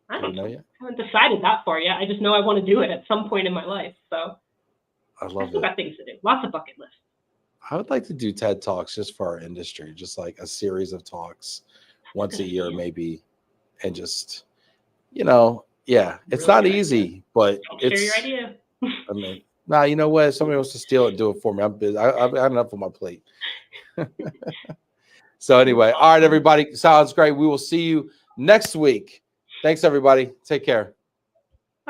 I don't know yet. I haven't decided that far yet. I just know I want to do it at some point in my life. So, I love it. I've got things to do. Lots of bucket lists. I would like to do TED Talks just for our industry, just like a series of talks once a year, maybe, and just, yeah, it's not easy, but it's. Share your idea. I mean, nah, you know what? If somebody wants to steal it, do it for me. I'm busy. I've got enough on my plate. So anyway, all right, everybody, sounds great. We will see you next week. Thanks, everybody. Take care.